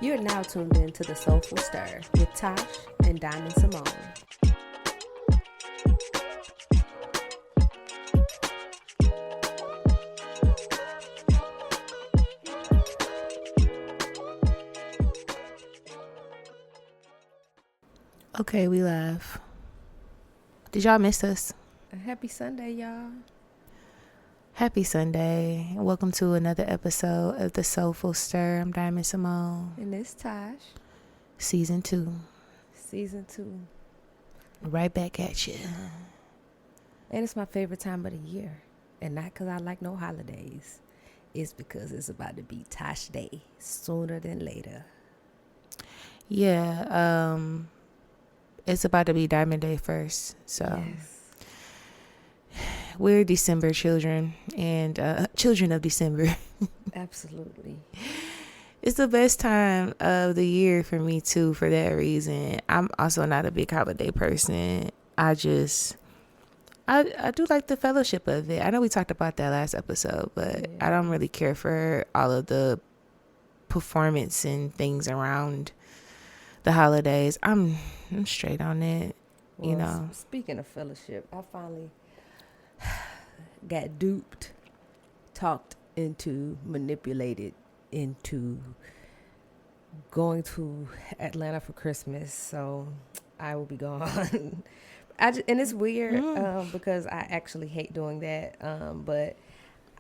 You're now tuned in to the Soulful Stir with Tash and Symoné. Okay, we live. Did y'all miss us? Happy Sunday, y'all. Happy Sunday. Welcome to another episode of the Soulful Stir. I'm Symoné. And it's Tash. Season 2. Season 2. Right back at you. And it's my favorite time of the year. And not because I like no holidays. It's because it's about to be Tash Day sooner than later. Yeah, it's about to be Diamond Day first. So yes. We're December children and children of December. Absolutely. It's the best time of the year for me too, for that reason. I'm also not a big holiday person. I do like the fellowship of it. I know we talked about that last episode, but I don't really care for all of the performance and things around the holidays. I'm straight on it, well, you know. Speaking of fellowship, I finally got duped, talked into, manipulated into going to Atlanta for Christmas. So I will be gone. And it's weird because I actually hate doing that. But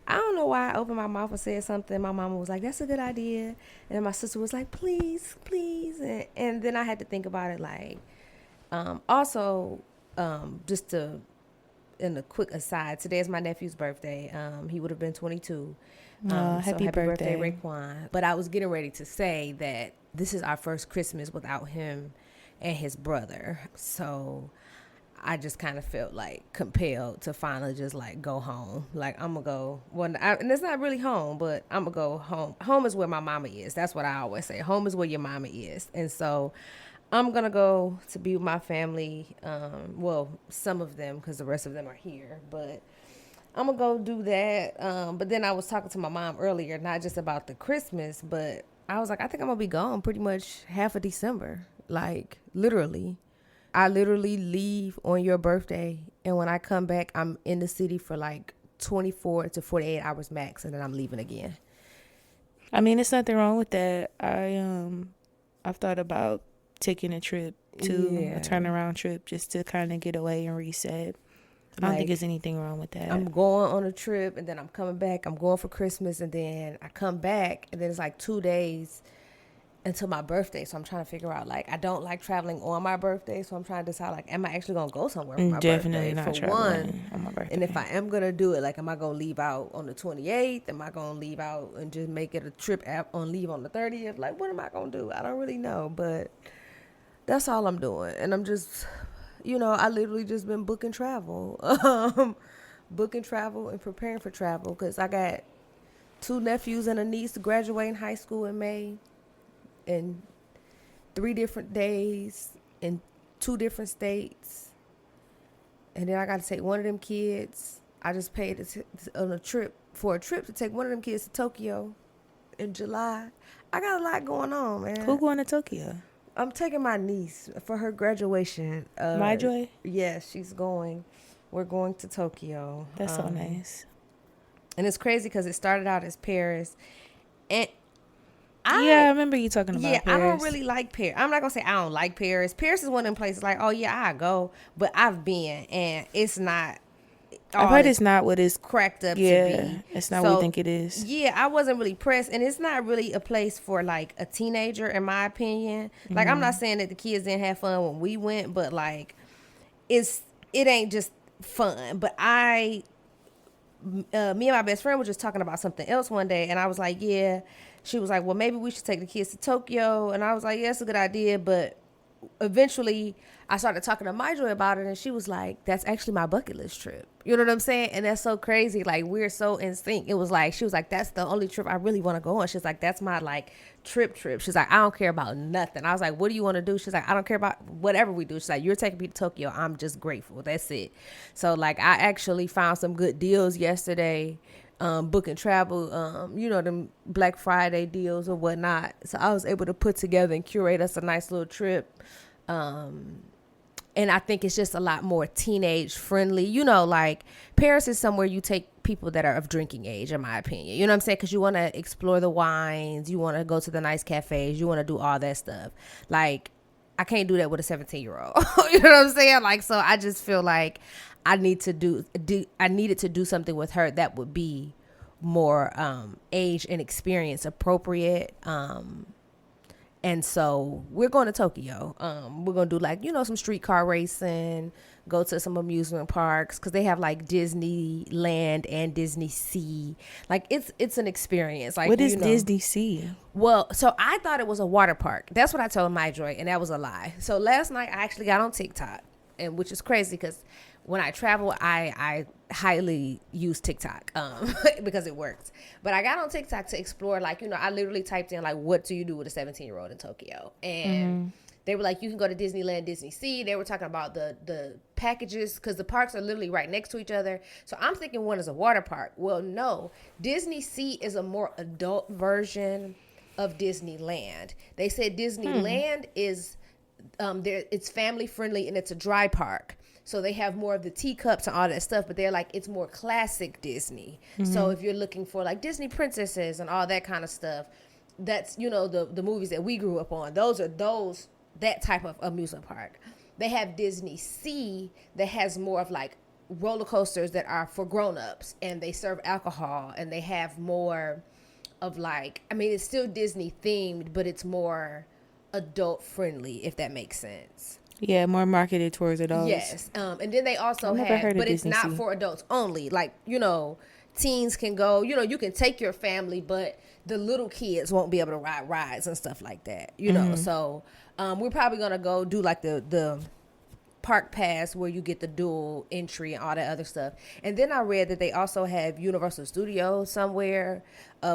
I don't know why I opened my mouth and said something. My mama was like, that's a good idea. And my sister was like, please, please. And then I had to think about it like, just to, in a quick aside, today is my nephew's birthday. He would have been 22. Happy birthday, Raekwon. But I was getting ready to say that this is our first Christmas without him and his brother. So I just kind of felt like compelled to finally just like go home. Like I'm gonna go. And it's not really home, but I'm gonna go home. Home is where my mama is. That's what I always say. Home is where your mama is. And so I'm gonna go to be with my family. Some of them, because the rest of them are here. But I'm gonna go do that. But then I was talking to my mom earlier, not just about the Christmas, but I was like, I think I'm gonna be gone pretty much half of December. Like literally. I literally leave on your birthday, and when I come back, I'm in the city for like 24 to 48 hours max, and then I'm leaving again. I mean, it's nothing wrong with that. I've thought about taking a trip to a turnaround trip just to kind of get away and reset. I don't think there's anything wrong with that. I'm going on a trip, and then I'm coming back. I'm going for Christmas, and then I come back, and then it's like 2 days until my birthday. So I'm trying to figure out, like, I don't like traveling on my birthday, so I'm trying to decide, like, am I actually going to go somewhere for my Definitely birthday? Not traveling on my birthday. And if I am going to do it, like, am I going to leave out on the 28th? Am I going to leave out and just make it a trip on leave on the 30th? Like, what am I going to do? I don't really know, but that's all I'm doing. And I'm just, I literally just been booking travel. Booking travel and preparing for travel, because I got 2 nephews and a niece graduating high school in May. In 3 different days in 2 different states, and then I got to take one of them kids. I just paid on a trip to take one of them kids to Tokyo in July. I got a lot going on, man. Who going to Tokyo? I'm taking my niece for her graduation. My Joy? Yes, she's going. We're going to Tokyo. That's so nice. And it's crazy because it started out as Paris, and I remember you talking about Paris. I don't really like Paris. I'm not going to say I don't like Paris. Paris is one of them places like, oh, yeah, I go. But I've been, and it's not. I've heard it's not what it's cracked up to be. Yeah, it's not what we think it is. Yeah, I wasn't really pressed. And it's not really a place for, like, a teenager, in my opinion. Like, I'm not saying that the kids didn't have fun when we went, but, like, it ain't just fun. But me and my best friend were just talking about something else one day, and I was like, yeah. She was like, well, maybe we should take the kids to Tokyo. And I was like, yeah, that's a good idea. But eventually I started talking to my Joy about it, and she was like, that's actually my bucket list trip. You know what I'm saying? And that's so crazy. Like, we're so in sync. It was like, she was like, that's the only trip I really want to go on. She's like, that's my like trip. She's like, I don't care about nothing. I was like, what do you want to do? She's like, I don't care about whatever we do. She's like, you're taking me to Tokyo. I'm just grateful. That's it. So like, I actually found some good deals yesterday book and travel, them Black Friday deals or whatnot. So I was able to put together and curate us a nice little trip. And I think it's just a lot more teenage friendly. Like Paris is somewhere you take people that are of drinking age, in my opinion. You know what I'm saying? Because you want to explore the wines. You want to go to the nice cafes. You want to do all that stuff. Like, I can't do that with a 17-year-old. You know what I'm saying? Like, so I just feel like I needed to do something with her that would be more age and experience appropriate. And so we're going to Tokyo. We're going to do some streetcar racing, go to some amusement parks because they have like Disneyland and Disney Sea. Like it's an experience. Like, what is Disney Sea? Well, so I thought it was a water park. That's what I told my joy, and that was a lie. So last night I actually got on TikTok, and which is crazy because when I travel, I highly use TikTok because it works. But I got on TikTok to explore, I literally typed in, what do you do with a 17-year-old in Tokyo? And they were like, you can go to Disneyland, Disney Sea. They were talking about the packages because the parks are literally right next to each other. So I'm thinking one is a water park. Well, no. Disney Sea is a more adult version of Disneyland. They said Disneyland is it's family friendly and it's a dry park. So they have more of the teacups and all that stuff, but they're like, it's more classic Disney. So if you're looking for like Disney princesses and all that kind of stuff, that's, the movies that we grew up on. That type of amusement park. They have Disney Sea that has more of like roller coasters that are for grown-ups, and they serve alcohol, and they have more of it's still Disney themed, but it's more adult friendly, if that makes sense. Yeah, more marketed towards adults. Yes. And then they also have, but it's not for adults only. Teens can go, you can take your family, but the little kids won't be able to ride rides and stuff like that, know. So we're probably going to go do the park pass where you get the dual entry and all that other stuff. And then I read that they also have Universal Studios somewhere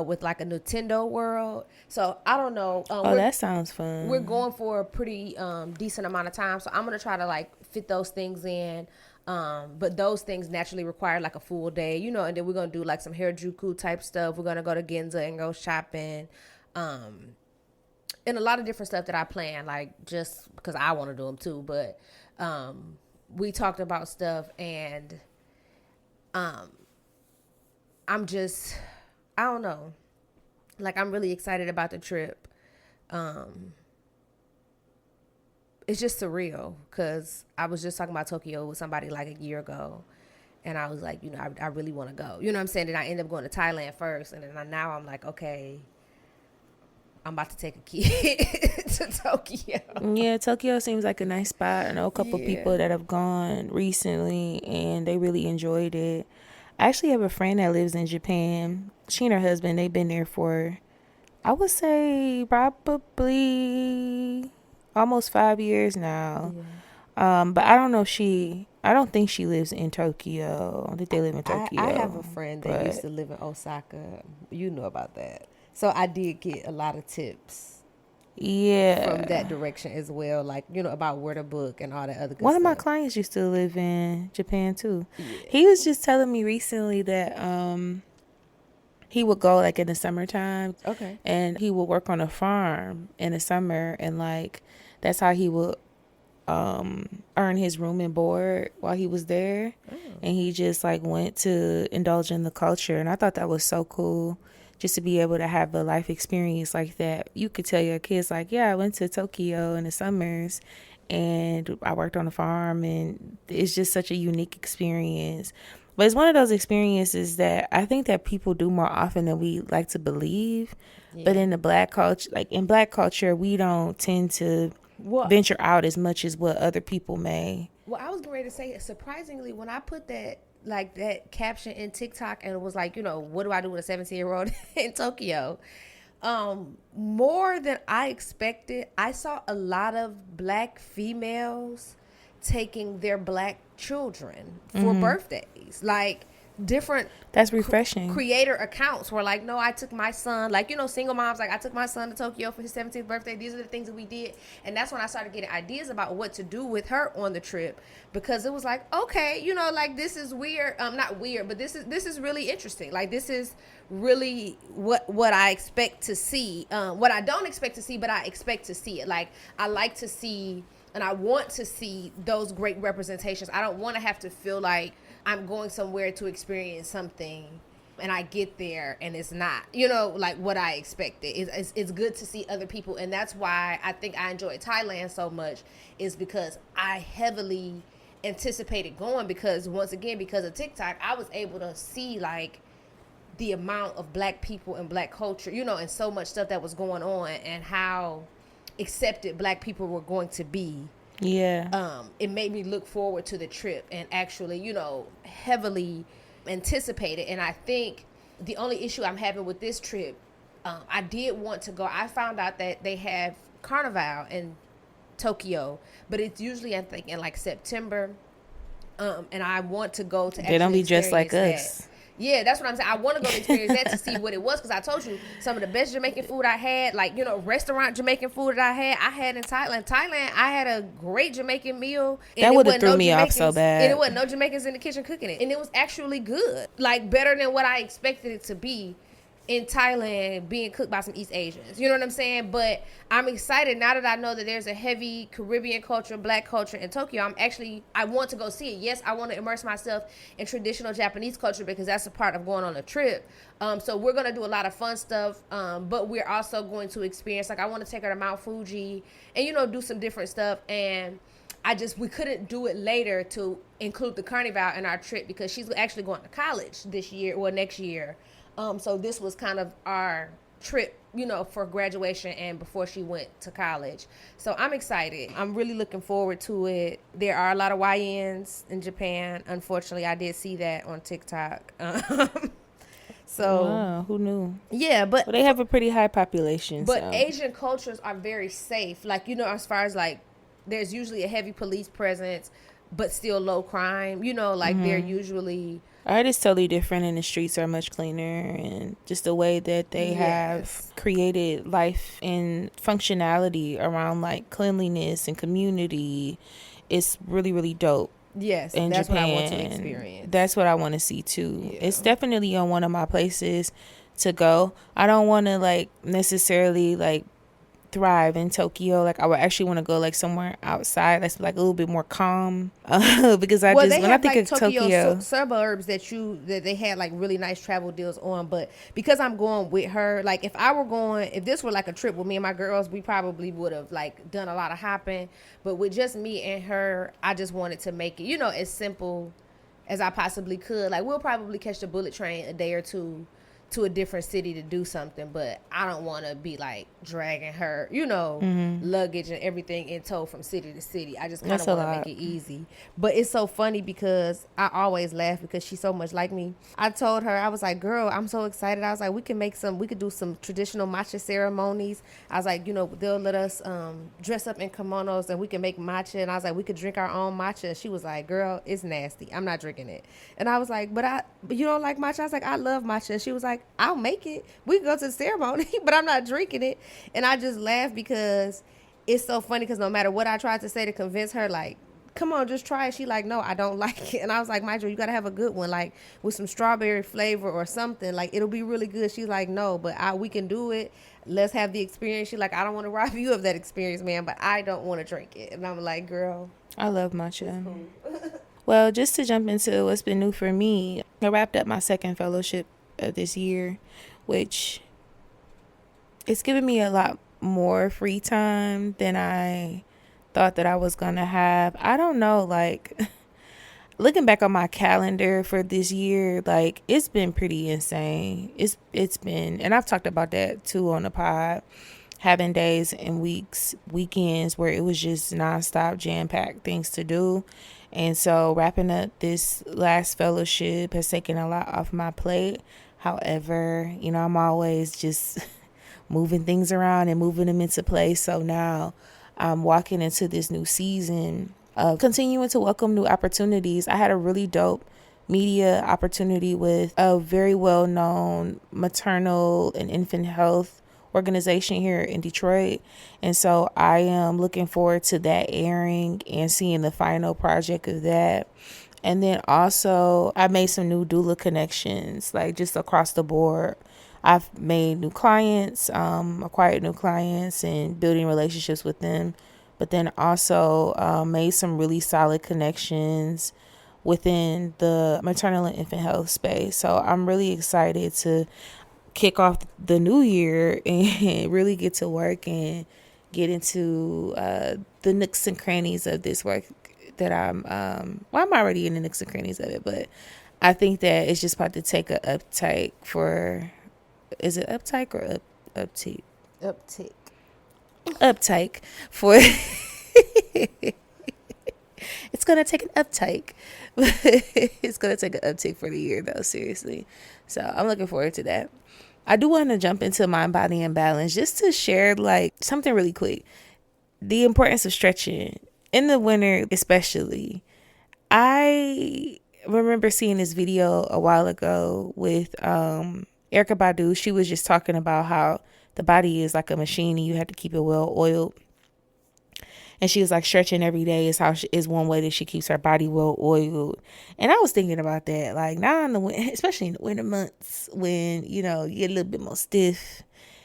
with like a Nintendo World. So I don't know. That sounds fun. We're going for a pretty decent amount of time. So I'm going to try to fit those things in. But those things naturally require like a full day, and then we're going to do like some Harajuku type stuff. We're going to go to Ginza and go shopping. And a lot of different stuff that I plan, just because I want to do them too. But we talked about stuff, and I don't know. I'm really excited about the trip. It's just surreal because I was just talking about Tokyo with somebody a year ago, and I was like, I really want to go. You know what I'm saying? And I ended up going to Thailand first, and then now I'm like, okay, I'm about to take a kid to Tokyo. Yeah, Tokyo seems like a nice spot. I know a couple people that have gone recently, and they really enjoyed it. I actually have a friend that lives in Japan. She and her husband, they've been there for, I would say, probably almost 5 years now. But I don't know I don't think she lives in Tokyo. I don't think they live in Tokyo. I have a friend that used to live in Osaka. You know about that. So I did get a lot of tips. Yeah. From that direction as well. About where to book and all that other good One stuff. of my clients used to live in Japan too. Yeah. He was just telling me recently that he would go in the summertime. Okay. And he would work on a farm in the summer, and that's how he would earn his room and board while he was there. Oh. And he just went to indulge in the culture, and I thought that was so cool, just to be able to have a life experience like that. You could tell your kids I went to Tokyo in the summers and I worked on a farm, and it's just such a unique experience. But it's one of those experiences that I think that people do more often than we like to believe. Yeah. But in the Black culture, we don't tend to venture out as much as what other people may. Well, I was ready to say, surprisingly, when I put that caption in TikTok and it was what do I do with a 17-year-old in Tokyo? More than I expected, I saw a lot of Black females taking their Black children for birthdays. different That's refreshing. creator accounts were like, no, I took my son, like, you know, single moms, like, I took my son to Tokyo for his 17th birthday. These are the things that we did. And that's when I started getting ideas about what to do with her on the trip, because it was like, okay, you know, like, this is weird, not weird, but this is really interesting. Like, this is really what I expect to see, what I don't expect to see, but I expect to see it. Like, I like to see, and I want to see those great representations. I don't want to have to feel like I'm going somewhere to experience something and I get there and it's not, you know, like what I expected. It's good to see other people. And that's why I think I enjoy Thailand so much, is because I heavily anticipated going, because once again, because of TikTok, I was able to see like the amount of black people and black culture, you know, and so much stuff that was going on, and how accepted black people were going to be. Yeah. It made me look forward to the trip and actually, you know, heavily anticipate it. And I think the only issue I'm having with this trip, I did want to go. I found out that they have Carnival in Tokyo, but it's usually, I think, in like September. And I want to go to. They don't be dressed like us. Yeah, that's what I'm saying. I want to go to experience that to see what it was, because I told you some of the best Jamaican food I had, like, you know, restaurant Jamaican food that I had in Thailand. I had a great Jamaican meal. That would have threw me off so bad. And it wasn't no Jamaicans in the kitchen cooking it. And it was actually good. Like, better than what I expected it to be in Thailand, being cooked by some East Asians. You know what I'm saying? But I'm excited now that I know that there's a heavy Caribbean culture, black culture in Tokyo. I want to go see it. Yes, I want to immerse myself in traditional Japanese culture, because that's a part of going on a trip. So we're going to do a lot of fun stuff, but we're also going to experience, like, I want to take her to Mount Fuji and, you know, do some different stuff. And we couldn't do it later to include the Carnival in our trip, because she's actually going to college this year or next year. So this was kind of our trip, you know, for graduation and before she went to college. So I'm excited. I'm really looking forward to it. There are a lot of YNs in Japan. Unfortunately, I did see that on TikTok. So wow, who knew? Yeah, but they have a pretty high population. But so. Asian cultures are very safe. Like, you know, as far as like, there's usually a heavy police presence, but still low crime. You know, like they're usually. I heard it's totally different, and the streets are much cleaner, and just the way that they have created life and functionality around like cleanliness and community is really, really dope. Yes, in that's Japan. What I want to experience. That's what I want to see too. Yeah. It's definitely on one of my places to go. I don't want to like necessarily like thrive in Tokyo. Like, I would actually want to go like somewhere outside that's like a little bit more calm, because when I think of Tokyo suburbs that they had like really nice travel deals on. But because I'm going with her, like if this were like a trip with me and my girls, we probably would have like done a lot of hopping. But with just me and her, I just wanted to make it, you know, as simple as I possibly could. Like, we'll probably catch the bullet train a day or two to a different city to do something, but I don't want to be like dragging her, you know, luggage and everything in tow from city to city. I just kind of want to make it easy. But it's so funny because I always laugh because she's so much like me. I told her, I was like, girl, I'm so excited. I was like, we could do some traditional matcha ceremonies. I was like, you know, they'll let us dress up in kimonos and we can make matcha. And I was like, we could drink our own matcha. And she was like, girl, it's nasty. I'm not drinking it. And I was like, but you don't like matcha? I was like, I love matcha. And she was like, I'll make it. We can go to the ceremony, but I'm not drinking it. And I just laughed because it's so funny, because no matter what I tried to say to convince her, like, come on, just try it. She like, no, I don't like it. And I was like, Michael, you got to have a good one, like with some strawberry flavor or something. Like, it'll be really good. She's like, no, but we can do it. Let's have the experience. She's like, I don't want to rob you of that experience, man, but I don't want to drink it. And I'm like, girl, I love matcha. Cool. Well, just to jump into what's been new for me, I wrapped up my second fellowship this year, which it's given me a lot more free time than I thought that I was gonna have. I don't know, like looking back on my calendar for this year, like it's been pretty insane. It's been, and I've talked about that too on the pod, having days and weekends where it was just nonstop jam-packed things to do. And so wrapping up this last fellowship has taken a lot off my plate. However, you know, I'm always just moving things around and moving them into place. So now I'm walking into this new season of continuing to welcome new opportunities. I had a really dope media opportunity with a very well-known maternal and infant health organization here in Detroit. And so I am looking forward to that airing and seeing the final project of that. And then also I made some new doula connections, like just across the board. I've made new clients, acquired new clients and building relationships with them. But then also made some really solid connections within the maternal and infant health space. So I'm really excited to kick off the new year and really get to work and get into the nooks and crannies of this work that I'm already in the nooks and crannies of it, but I think that it's just about to take a uptake for, is it uptake or uptake? Uptake for it's gonna take an uptake. It's gonna take an uptake for the year though, seriously. So I'm looking forward to that. I do want to jump into mind, body, and balance just to share like something really quick. The importance of stretching in the winter, especially. I remember seeing this video a while ago with Erykah Badu. She was just talking about how the body is like a machine and you have to keep it well oiled. And she was like, stretching every day is one way that she keeps her body well oiled. And I was thinking about that, like now especially in the winter months when, you know, you get a little bit more stiff.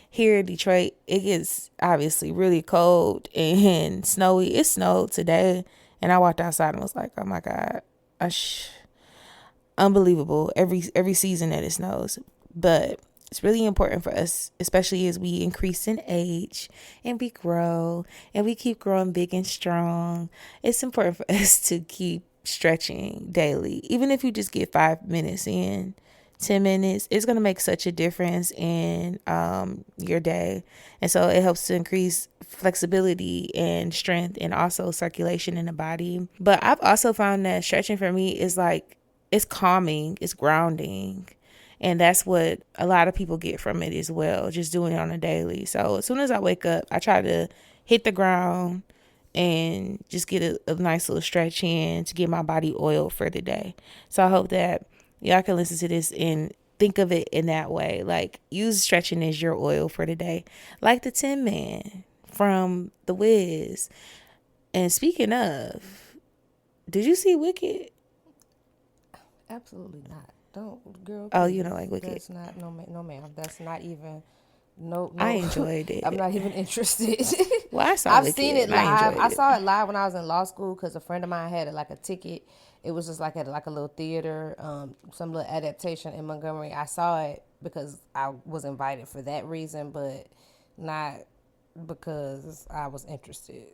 Here in Detroit, it gets obviously really cold and snowy. It snowed today, and I walked outside and was like, oh my God, unbelievable every season that it snows. But it's really important for us, especially as we increase in age and we grow and we keep growing big and strong. It's important for us to keep stretching daily. Even if you just get 5 minutes in, 10 minutes, it's going to make such a difference in your day. And so it helps to increase flexibility and strength and also circulation in the body. But I've also found that stretching for me is like, it's calming, it's grounding. And that's what a lot of people get from it as well, just doing it on a daily. So as soon as I wake up, I try to hit the ground and just get a nice little stretch in to get my body oiled for the day. So I hope that y'all can listen to this and think of it in that way. Like, use stretching as your oil for the day. Like the Tin Man from The Wiz. And speaking of, did you see Wicked? Absolutely not. Don't, girl. Oh, you don't like Wicked? That's not, no, ma'am. That's not even, no. I enjoyed it. I'm not even interested. Well, I saw I've Wicked. seen it live. I it. saw it live when I was in law school because a friend of mine had like a ticket. It was just like at like a little theater, some little adaptation in Montgomery. I saw it because I was invited for that reason, but not because I was interested.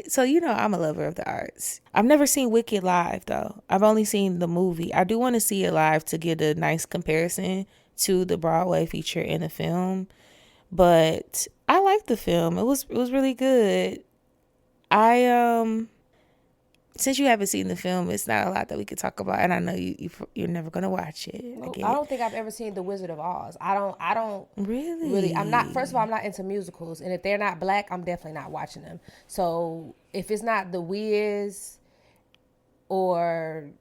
So you know I'm a lover of the arts. I've never seen Wicked live though. I've only seen the movie. I do want to see it live to get a nice comparison to the Broadway feature in the film. But I liked the film. It was really good. Since you haven't seen the film, it's not a lot that we could talk about, and I know you're never gonna watch it. I don't think I've ever seen The Wizard of Oz. I don't really. I'm not. First of all, I'm not into musicals, and if they're not black, I'm definitely not watching them. So if it's not The Wiz or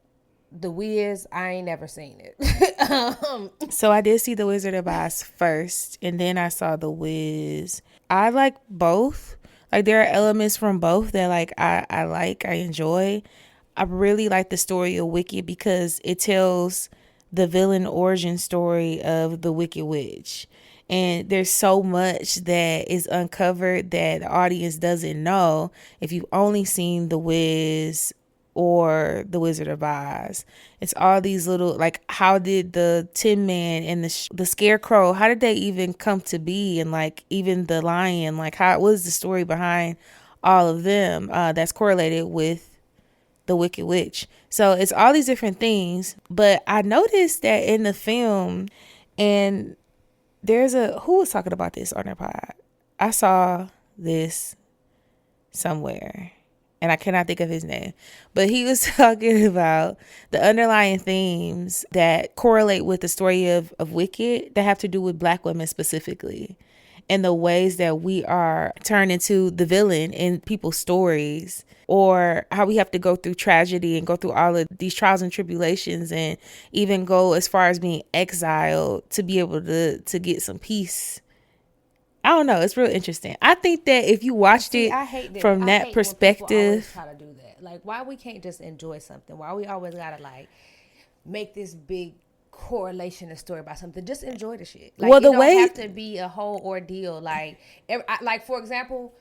The Wiz, I ain't never seen it. So I did see The Wizard of Oz first, and then I saw The Wiz. I like both. Like, there are elements from both that I enjoy. I really like the story of Wicked because it tells the villain origin story of the Wicked Witch. And there's so much that is uncovered that the audience doesn't know if you've only seen The Wiz or The Wizard of Oz. It's all these little, like, how did the Tin Man and the Scarecrow, how did they even come to be? And like, even the lion, like, what is the story behind all of them that's correlated with the Wicked Witch? So it's all these different things. But I noticed that in the film, and who was talking about this on their pod? I saw this somewhere, and I cannot think of his name, but he was talking about the underlying themes that correlate with the story of Wicked that have to do with Black women specifically. and the ways that we are turned into the villain in people's stories, or how we have to go through tragedy and go through all of these trials and tribulations and even go as far as being exiled to be able to get some peace. I don't know. It's real interesting. I think that if you watched it from that perspective, when people always try to do that. Like, why we can't just enjoy something? Why we always gotta like make this big correlation and story about something? Just enjoy the shit. Like, it don't have to be a whole ordeal. Like, like for example,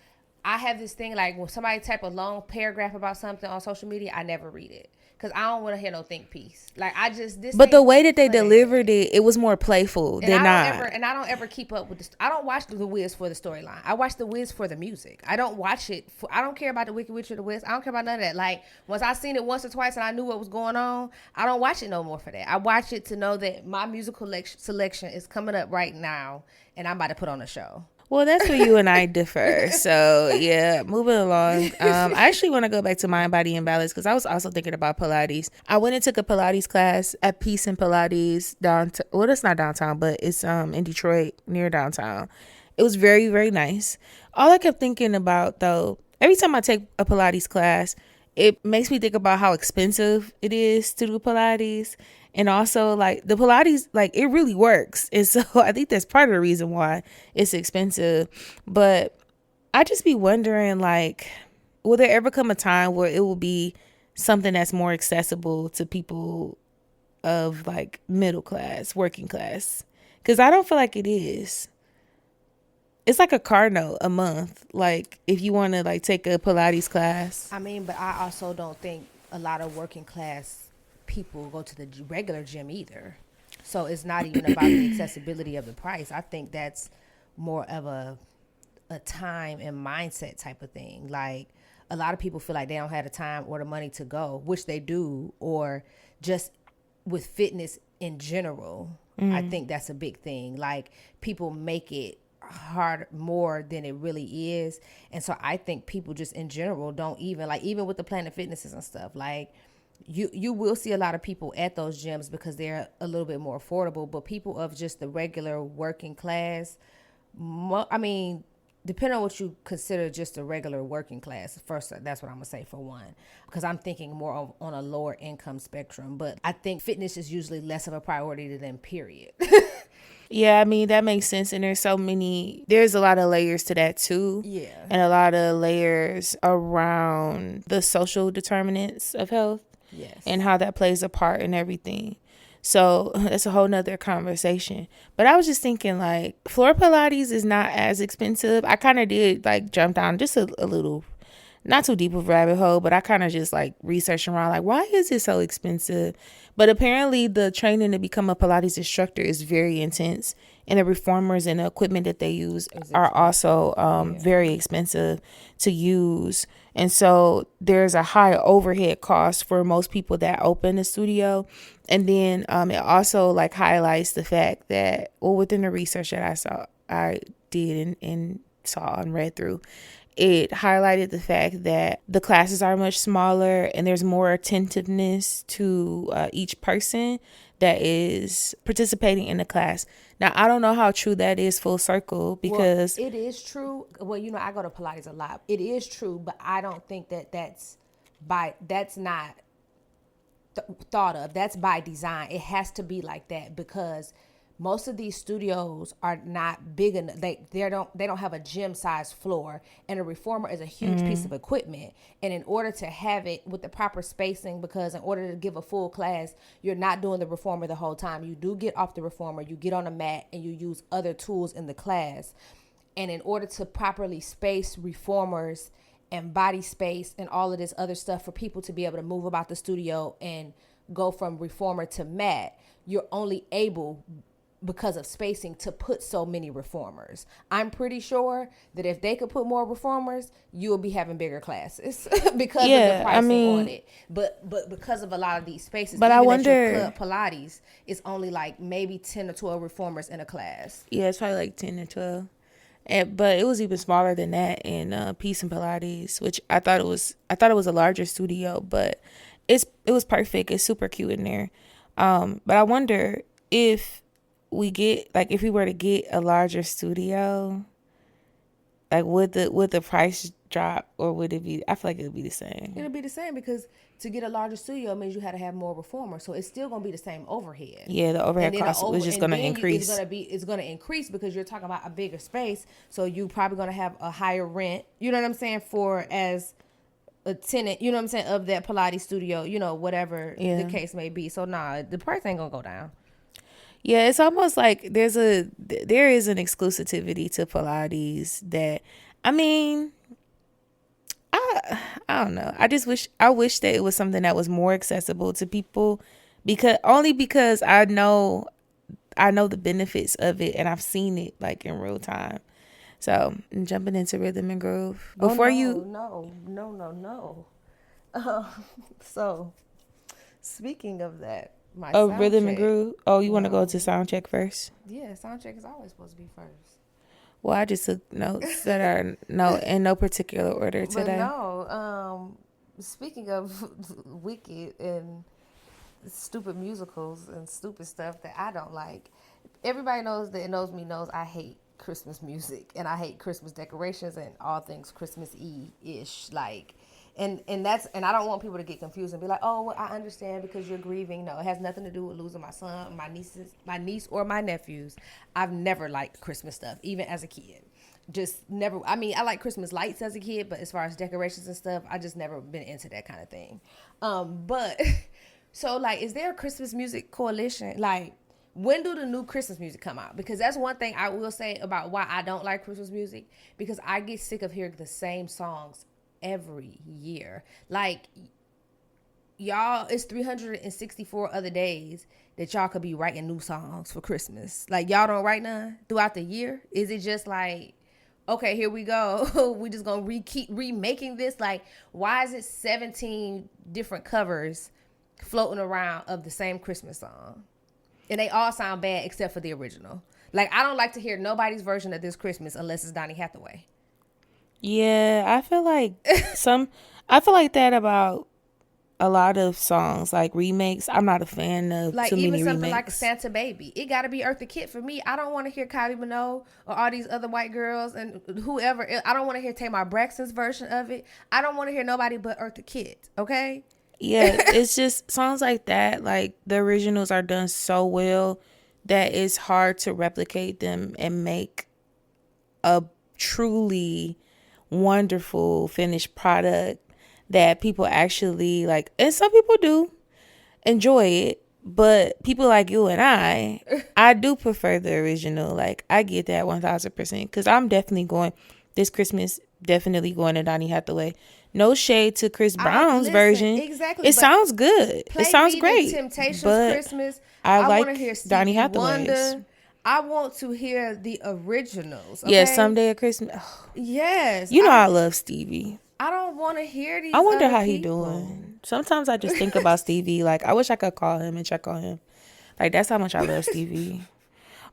I have this thing like when somebody type a long paragraph about something on social media, I never read it. Cause I don't want to hear no think piece. Like But the way that they delivered it, it was more playful than not. And I don't ever keep up with I don't watch the Wiz for the storyline. I watch the Wiz for the music. I don't watch it. I don't care about the Wicked Witch or the Wiz. I don't care about none of that. Like once I seen it once or twice and I knew what was going on, I don't watch it no more for that. I watch it to know that my musical selection is coming up right now, and I'm about to put on a show. Well, that's where you and I differ. So, yeah, moving along. I actually want to go back to Mind, Body, and Balance because I was also thinking about Pilates. I went and took a Pilates class at Peace and Pilates downtown. Well, it's not downtown, but it's in Detroit near downtown. It was very, very nice. All I kept thinking about, though, every time I take a Pilates class, it makes me think about how expensive it is to do Pilates. And also, like, the Pilates, like, it really works. And so I think that's part of the reason why it's expensive. But I just be wondering, like, will there ever come a time where it will be something that's more accessible to people of, like, middle class, working class? Because I don't feel like it is. It's like a car note a month, like, if you want to, like, take a Pilates class. I mean, but I also don't think a lot of working class people go to the regular gym either. So it's not even about the accessibility of the price. I think that's more of a time and mindset type of thing. Like a lot of people feel like they don't have the time or the money to go, which they do, or just with fitness in general. I think that's a big thing. Like people make it hard more than it really is. And so I think people just in general don't even like, even with the Planet Fitnesses and stuff, like you will see a lot of people at those gyms because they're a little bit more affordable, but people of just the regular working class, I mean, depending on what you consider just a regular working class, first, that's what I'm gonna say for one, because I'm thinking more on a lower income spectrum, but I think fitness is usually less of a priority to them, period. Yeah, I mean, that makes sense. And there's a lot of layers to that too. Yeah. And a lot of layers around the social determinants of health. Yes. And how that plays a part in everything. So that's a whole nother conversation. But I was just thinking, like, floor Pilates is not as expensive. I kind of did, like, jump down just a little, not too deep of a rabbit hole, but I kind of just, like, researched around, like, why is it so expensive? But apparently the training to become a Pilates instructor is very intense. And the reformers and the equipment that they use are also very expensive to use. And so there's a high overhead cost for most people that open a studio. And then it also like highlights the fact that, well, within the research that I did and saw and read through, it highlighted the fact that the classes are much smaller and there's more attentiveness to each person that is participating in the class. Now, I don't know how true that is full circle because... Well, it is true. Well, you know, I go to Pilates a lot. It is true, but I don't think that's not thought of. That's by design. It has to be like that because most of these studios are not big enough. They don't have a gym size floor, and a reformer is a huge piece of equipment. And in order to have it with the proper spacing, because in order to give a full class, you're not doing the reformer the whole time. You do get off the reformer, you get on a mat, and you use other tools in the class. And in order to properly space reformers and body space and all of this other stuff for people to be able to move about the studio and go from reformer to mat, you're only able, because of spacing, to put so many reformers. I'm pretty sure that if they could put more reformers, you will be having bigger classes because of the pricing on it. But because of a lot of these spaces, but even I wonder, at your club Pilates, it's only like maybe 10 or 12 reformers in a class. Yeah, it's probably like 10 or 12. But it was even smaller than that in Peace and Pilates, which I thought it was a larger studio, but it was perfect. It's super cute in there. But I wonder if we were to get a larger studio, Like, would the price drop, or would it be? I feel like it would be the same. It'll be the same because to get a larger studio means you had to have more performers, so it's still gonna be the same overhead. Yeah, the overhead cost was just gonna increase. It's gonna increase because you're talking about a bigger space, so you probably gonna have a higher rent. You know what I'm saying? For as a tenant, you know what I'm saying, of that Pilates studio. You know, whatever the case may be. So the price ain't gonna go down. Yeah, it's almost like there is an exclusivity to Pilates that, I mean, I don't know. I wish that it was something that was more accessible to people, because I know the benefits of it, and I've seen it like in real time. So jumping into rhythm and groove before no. So speaking of that. Rhythm and groove. Oh, you want to go to sound check first? Yeah, sound check is always supposed to be first. Well, I just took notes that are in no particular order today. But speaking of wicked and stupid musicals and stupid stuff that I don't like, everybody knows knows I hate Christmas music and I hate Christmas decorations and all things Christmas-y-ish, like. And I don't want people to get confused and be like, oh, well, I understand because you're grieving. No, it has nothing to do with losing my son, my niece, or my nephews. I've never liked Christmas stuff, even as a kid. Just never. I mean, I like Christmas lights as a kid, but as far as decorations and stuff, I just never been into that kind of thing. But so like, is there a Christmas music coalition? Like, when do the new Christmas music come out? Because that's one thing I will say about why I don't like Christmas music, because I get sick of hearing the same songs every year. Like, y'all, it's 364 other days that y'all could be writing new songs for Christmas. Like, y'all don't write none throughout the year? Is it just like, okay, here we go, we just gonna keep remaking this? Like, why is it 17 different covers floating around of the same Christmas song, and they all sound bad except for the original? Like, I don't like to hear nobody's version of This Christmas unless it's Donny Hathaway. Yeah, I feel like that about a lot of songs, like remakes. I'm not a fan of like too many remakes. Like even something like Santa Baby, it got to be Eartha Kitt for me. I don't want to hear Kylie Minogue or all these other white girls and whoever. I don't want to hear Tamar Braxton's version of it. I don't want to hear nobody but Eartha Kitt. Okay. Yeah, it's just songs like that. Like, the originals are done so well that it's hard to replicate them and make a truly wonderful finished product that people actually like. And some people do enjoy it, but people like you and I do prefer the original. Like, I get that 1000%, because I'm definitely going this Christmas, definitely going to Donny Hathaway. No shade to Chris Brown's version. Exactly. It sounds good. It sounds great. Temptations Christmas. I like want to hear Donny Hathaway's. Wonder. I want to hear the originals. Okay? Yeah, Someday at Christmas. Oh. Yes. You know I love Stevie. I don't want to hear these. I wonder how he doing. Sometimes I just think about Stevie. Like, I wish I could call him and check on him. Like, that's how much I love Stevie.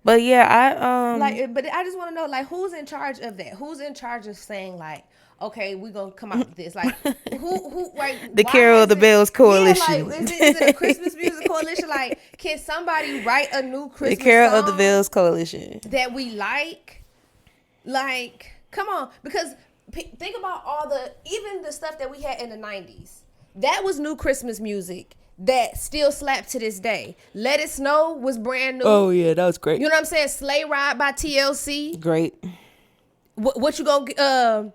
But yeah, but I just want to know, like, who's in charge of that? Who's in charge of saying, like, okay, we're gonna come out with this? Like, who like the Carol of the Bells Coalition? Yeah, like, is it a Christmas music coalition? Like, can somebody write a new Christmas the Carol song of the Bells Coalition that we like? Like, come on, because think about even the stuff that we had in the 90s. That was new Christmas music that still slap to this day. Let It Snow was brand new. Oh yeah, that was great. You know what I'm saying? Sleigh Ride by TLC. Great. What you gonna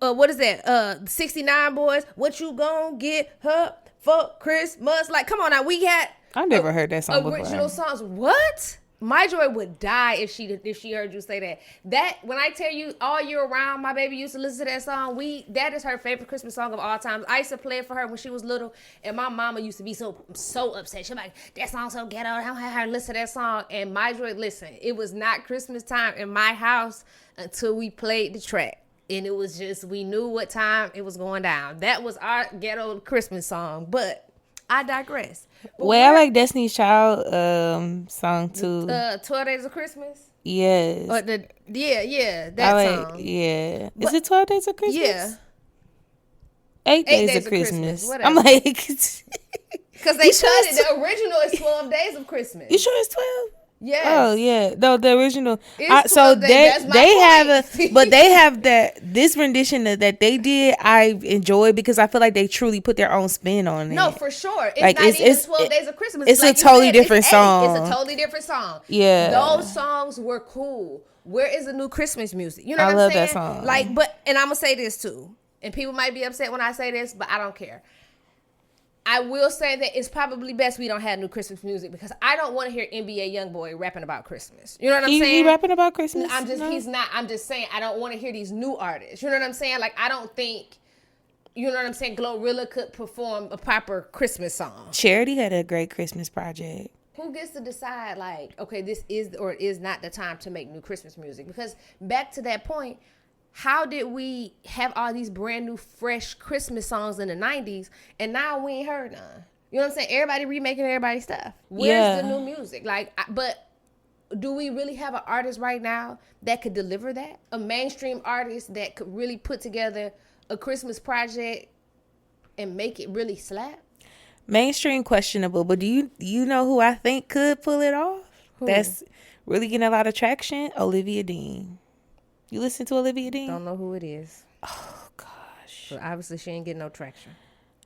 what is that? 69 Boys. What you gonna get her for Christmas? Like, come on now. We had I never heard that song before. Original songs. What? My Joy would die if she heard you say that. That, when I tell you, all year round, my baby used to listen to that song. That is her favorite Christmas song of all time. I used to play it for her when she was little, and my mama used to be so upset. She was like, that song's so ghetto. I don't have her listen to that song. And My Joy, listen, it was not Christmas time in my house until we played the track. And it was just, we knew what time it was going down. That was our ghetto Christmas song. But I digress. But I like Destiny's Child song too. 12 Days of Christmas? Yes. Or that song. Yeah. Is it 12 Days of Christmas? Yeah. 8 Days of Christmas. Whatever. I'm like... Because they cut it. The original is 12 Days of Christmas. You sure it's 12? Yes. Oh yeah, no, the original. It's So 12 days. That's my they have point. but they have this rendition that they did. I enjoy because I feel like they truly put their own spin on it. No, for sure. It's Like, not it's- even it's- 12 Days of Christmas. it's a like you totally said, different it's 8. song. It's a totally different song. Yeah. Those songs were cool. Where is the new Christmas music? You know I what I'm love saying? that song. Like, and I'm gonna say this too. And people might be upset when I say this, but I don't care. I will say that it's probably best we don't have new Christmas music because I don't want to hear NBA YoungBoy rapping about Christmas. You know what I'm saying? He rapping about Christmas? He's not. I'm just saying I don't want to hear these new artists. You know what I'm saying? Like, I don't think, you know what I'm saying, Glorilla could perform a proper Christmas song. Charity had a great Christmas project. Who gets to decide, like, okay, this is or is not the time to make new Christmas music? Because back to that point, how did we have all these brand new, fresh Christmas songs in the 90s, and now we ain't heard none? You know what I'm saying? Everybody remaking everybody's stuff. Where's the new music? Like, but do we really have an artist right now that could deliver that? A mainstream artist that could really put together a Christmas project and make it really slap? Mainstream questionable, but do you know who I think could pull it off? Who? That's really getting a lot of traction? Olivia Dean. You listen to Olivia Dean? Don't know who it is. Oh gosh. But obviously she ain't getting no traction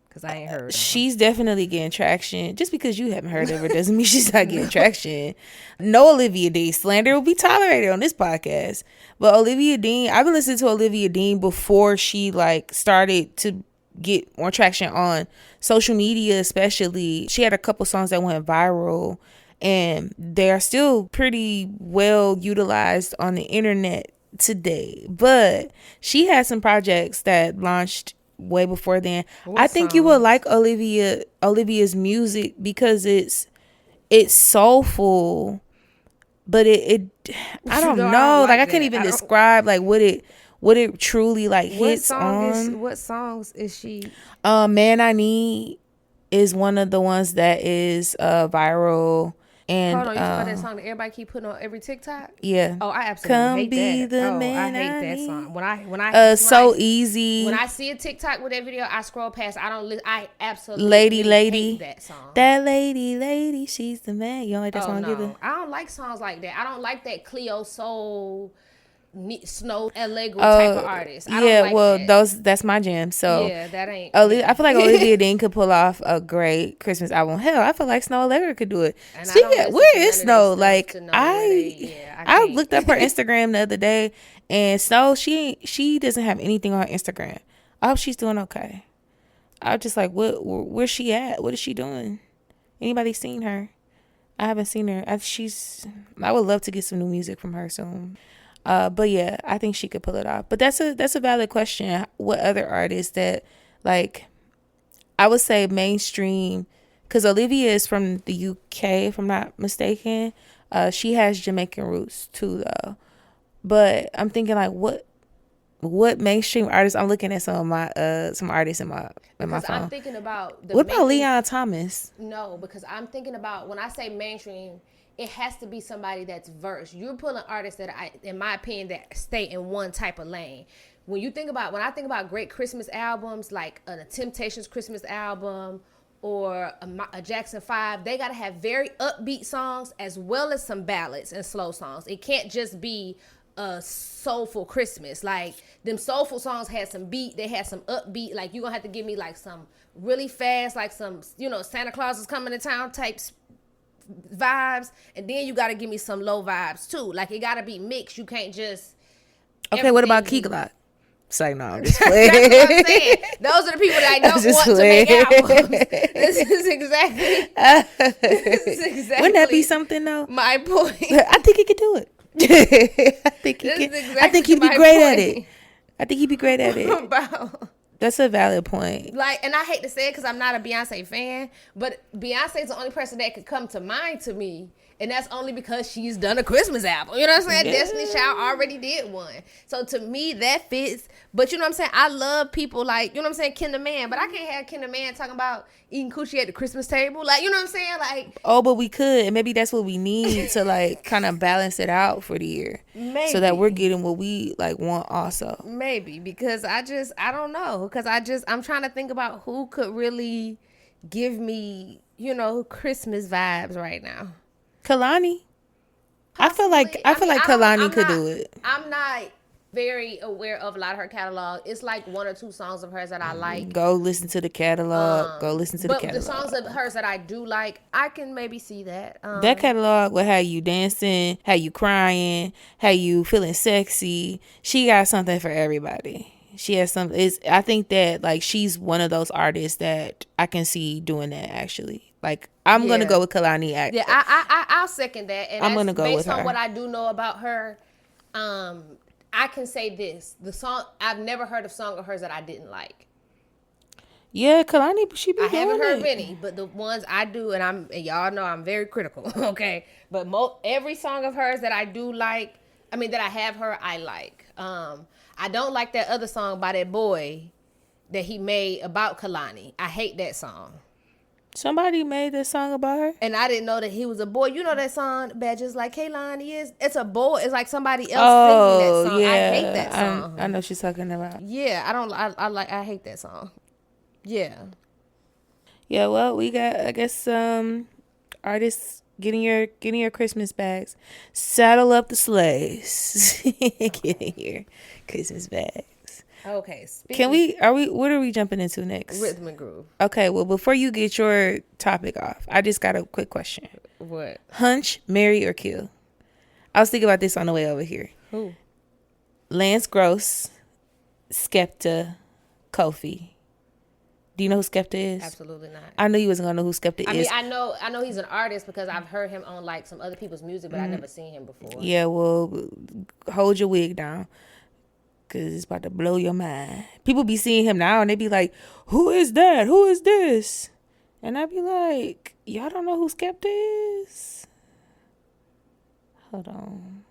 because I ain't heard of her. She's definitely getting traction. Just because you haven't heard of her doesn't mean she's not getting traction. No Olivia Dean slander will be tolerated on this podcast. But Olivia Dean, I've been listening to Olivia Dean before she like started to get more traction on social media, especially. She had a couple songs that went viral and they're still pretty well utilized on the internet today. But she had some projects that launched way before then. I think you would like Olivia's music because it's soulful, but it I don't know. Like I can't even describe like what it truly like hits on. What songs is she? Man I Need is one of the ones that is viral. And hold on, you talking about that song that everybody keep putting on every TikTok? Yeah. Oh, I absolutely hate be that. The man I hate that song. When So Easy. When I see a TikTok with that video, I scroll past. I don't listen. I absolutely Lady hate that song. That lady, she's the man. You don't like that song either? I don't like songs like that. I don't like that Cleo Soul, Snow Allegro type of artist. I don't like that. That's my jam. So yeah, that ain't. I feel like Olivia Dean could pull off a great Christmas album. Hell, I feel like Snow Allegro could do it. Where is Snow? Like I looked up her Instagram the other day, and Snow she doesn't have anything on her Instagram. I hope she's doing okay. I was just like, where's she at? What is she doing? Anybody seen her? I haven't seen her. I would love to get some new music from her soon. But yeah, I think she could pull it off. But that's a valid question. What other artists that like, I would say mainstream, because Olivia is from the UK, if I'm not mistaken. She has Jamaican roots too, though. But I'm thinking like, what mainstream artists? I'm looking at some artists in my phone. I'm thinking about what about Leon Thomas? No, because I'm thinking about when I say mainstream, it has to be somebody that's versed. You're pulling artists that in my opinion, that stay in one type of lane. When I think about great Christmas albums, like a Temptations Christmas album or a Jackson 5, they got to have very upbeat songs as well as some ballads and slow songs. It can't just be a soulful Christmas. Like them soulful songs had some beat, they had some upbeat. Like you're gonna have to give me like some really fast, like some, Santa Claus is coming to town types vibes, and then you got to give me some low vibes too. Like it got to be mixed. You can't just. Okay, what about Key Glock? Say no, I'm just playing. That's what I'm saying. Those are the people that I don't want to make albums. This is exactly. Wouldn't that be something though? My point. I think he could do it. I think he can. I think he'd be great at it. I think he'd be great at it. That's a valid point. Like, and I hate to say it because I'm not a Beyonce fan, but Beyonce's the only person that could come to mind to me. And that's only because she's done a Christmas album. You know what I'm saying? Yeah. Destiny's Child already did one. So to me, that fits. But you know what I'm saying? I love people like, you know what I'm saying, Ken the Man. But I can't have Ken the Man talking about eating coochie at the Christmas table. Like, you know what I'm saying? Like, oh, but we could. And maybe that's what we need to like kind of balance it out for the year. Maybe. So that we're getting what we like want also. Maybe. Because I don't know. Because I'm trying to think about who could really give me, Christmas vibes right now. Kalani. I feel like Kalani could do it. I'm not very aware of a lot of her catalog. It's like one or two songs of hers that I like. Go listen to the catalog. But the songs of hers that I do like, I can maybe see that. That catalog will have you dancing, have you crying, have you feeling sexy. She got something for everybody. She has something. I think that like she's one of those artists that I can see doing that actually. Like I'm gonna go with Kalani. Yeah, I'll second that. And I'm gonna go with her. Based on what I do know about her, I can say this: the song I've never heard a song of hers that I didn't like. Yeah, Kalani, she be. I haven't heard many, but the ones I do, and y'all know I'm very critical. Okay, but every song of hers that I do like, I mean that I have her, I like. I don't like that other song by that boy that he made about Kalani. I hate that song. Somebody made that song about her, and I didn't know that he was a boy. You know that song, "Bad Just Like Kalani Is." It's a boy. It's like somebody else singing that song. Yeah, I hate that song. I know what she's talking about. Yeah, I hate that song. Yeah. Yeah. Well, we got I guess artists getting your Christmas bags. Saddle up the sleighs. Getting your Christmas bags. Okay. What are we jumping into next? Rhythm and groove. Okay, well, before you get your topic off, I just got a quick question. What? Hunch, marry, or kill? I was thinking about this on the way over here. Who? Lance Gross, Skepta, Kofi. Do you know who Skepta is? Absolutely not. I knew you wasn't gonna know who Skepta is. I mean, I know he's an artist because I've heard him on like some other people's music, but I've never seen him before. Yeah, well, hold your wig down. Cause it's about to blow your mind. People be seeing him now and they be like, who is that? Who is this? And I be like, y'all don't know who Skepta is? Hold on.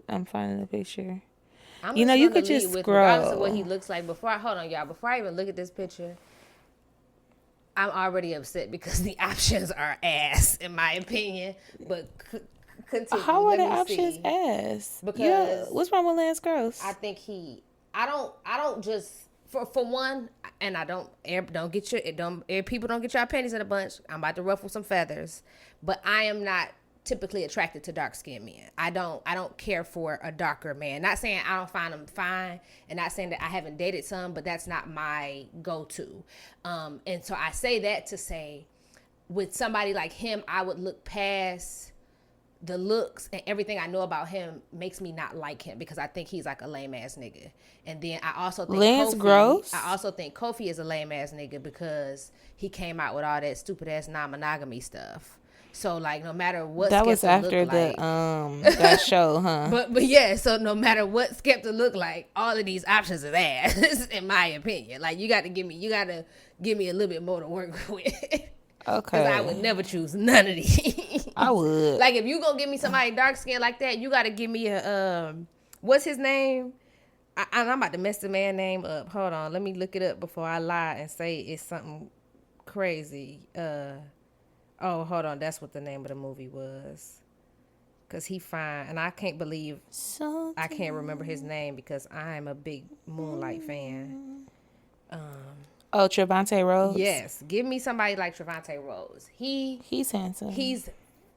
I'm finding a picture. You could just scroll. Regardless of what he looks like. Before I even look at this picture, I'm already upset because the options are ass, in my opinion. But continue. How are the options ass? Because what's wrong with Lance Gross? I think I don't just for one, and I don't people don't get your panties in a bunch. I'm about to ruffle some feathers, but I am not typically attracted to dark skinned men. I don't care for a darker man. Not saying I don't find them fine, and not saying that I haven't dated some, but that's not my go-to. And so I say that to say, with somebody like him, I would look past the looks, and everything I know about him makes me not like him because I think he's like a lame ass nigga. And then I also think Lance Gross. I also think Kofi is a lame ass nigga because he came out with all that stupid ass non-monogamy stuff. So like no matter what that Skepta was after the that show, huh? But yeah, so no matter what Skepta look like, all of these options is ass, in my opinion. Like you gotta give me a little bit more to work with. Okay. Because I would never choose none of these. I would. Like if you gonna give me somebody dark skin like that, you gotta give me a what's his name? I'm about to mess the man name up. Hold on, let me look it up before I lie and say it's something crazy. Oh, hold on, that's what the name of the movie was. Cause he fine, and I can't believe I can't remember his name because I'm a big Moonlight fan. Oh, Trevante Rhodes? Yes. Give me somebody like Trevante Rhodes. He's handsome. He's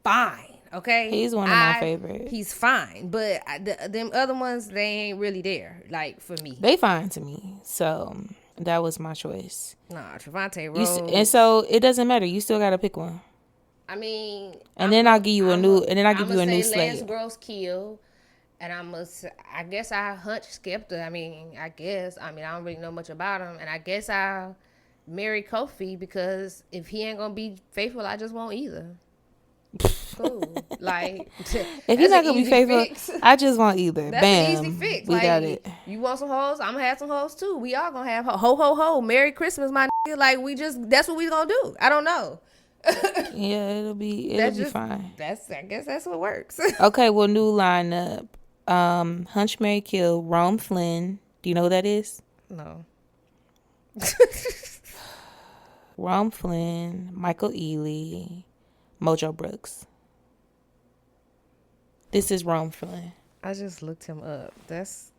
fine, okay? He's one of my favorites. He's fine, but them other ones, they ain't really there, like, for me. They fine to me, so that was my choice. Nah, Trevante Rhodes. And so it doesn't matter. You still got to pick one. I mean... then I'll give you a new slate. Lance Gross kill. And I guess I hunch Skepta. I don't really know much about him. And I guess I'll marry Kofi because if he ain't going to be faithful, I just won't either. Cool. Like, if he's not going to be faithful, I just won't either. That's Bam. an easy fix. We got it. You want some hoes? I'm going to have some hoes too. We all going to have ho, ho, ho. Merry Christmas, my nigga. Like, that's what we going to do. I don't know. Yeah, it'll be fine. I guess that's what works. Okay, well, new lineup. Hunch, marry, kill, Rome Flynn. Do you know who that is? No. Rome Flynn, Michael Ealy, Mojo Brooks. This is Rome Flynn. I just looked him up. That's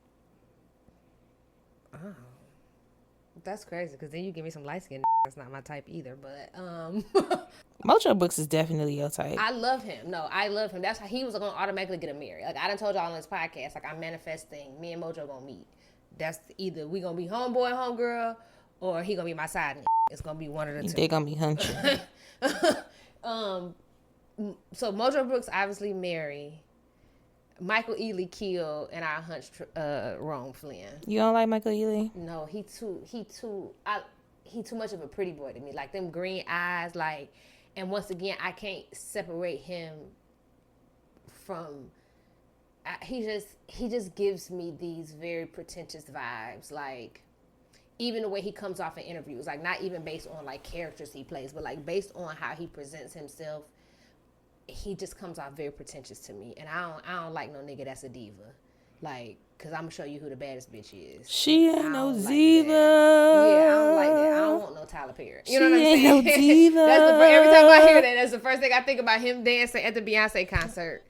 crazy because then you give me some light skin. That's not my type either, but Mojo Brooks is definitely your type. I love him. No, I love him. That's how he was gonna automatically get married. Like I done told y'all on this podcast, like I'm manifesting me and Mojo gonna meet. That's either we gonna be homeboy and homegirl, or he gonna be my side. It's gonna be one of the two. They gonna be hunching. So Mojo Brooks obviously marry. Michael Ealy killed, and I hunched Rome Flynn. You don't like Michael Ealy? No, he too much of a pretty boy to me. Like them green eyes, like, and once again, I can't separate him from. He just gives me these very pretentious vibes, like. Even the way he comes off in interviews, like not even based on like characters he plays, but like based on how he presents himself, he just comes off very pretentious to me. And I don't like no nigga that's a diva. Like, cause I'm gonna show you who the baddest bitch is. She ain't no diva. Yeah, I don't like that. I don't want no Tyler Perry. You know what I'm saying? No diva. Every time I hear that, that's the first thing I think about, him dancing at the Beyonce concert.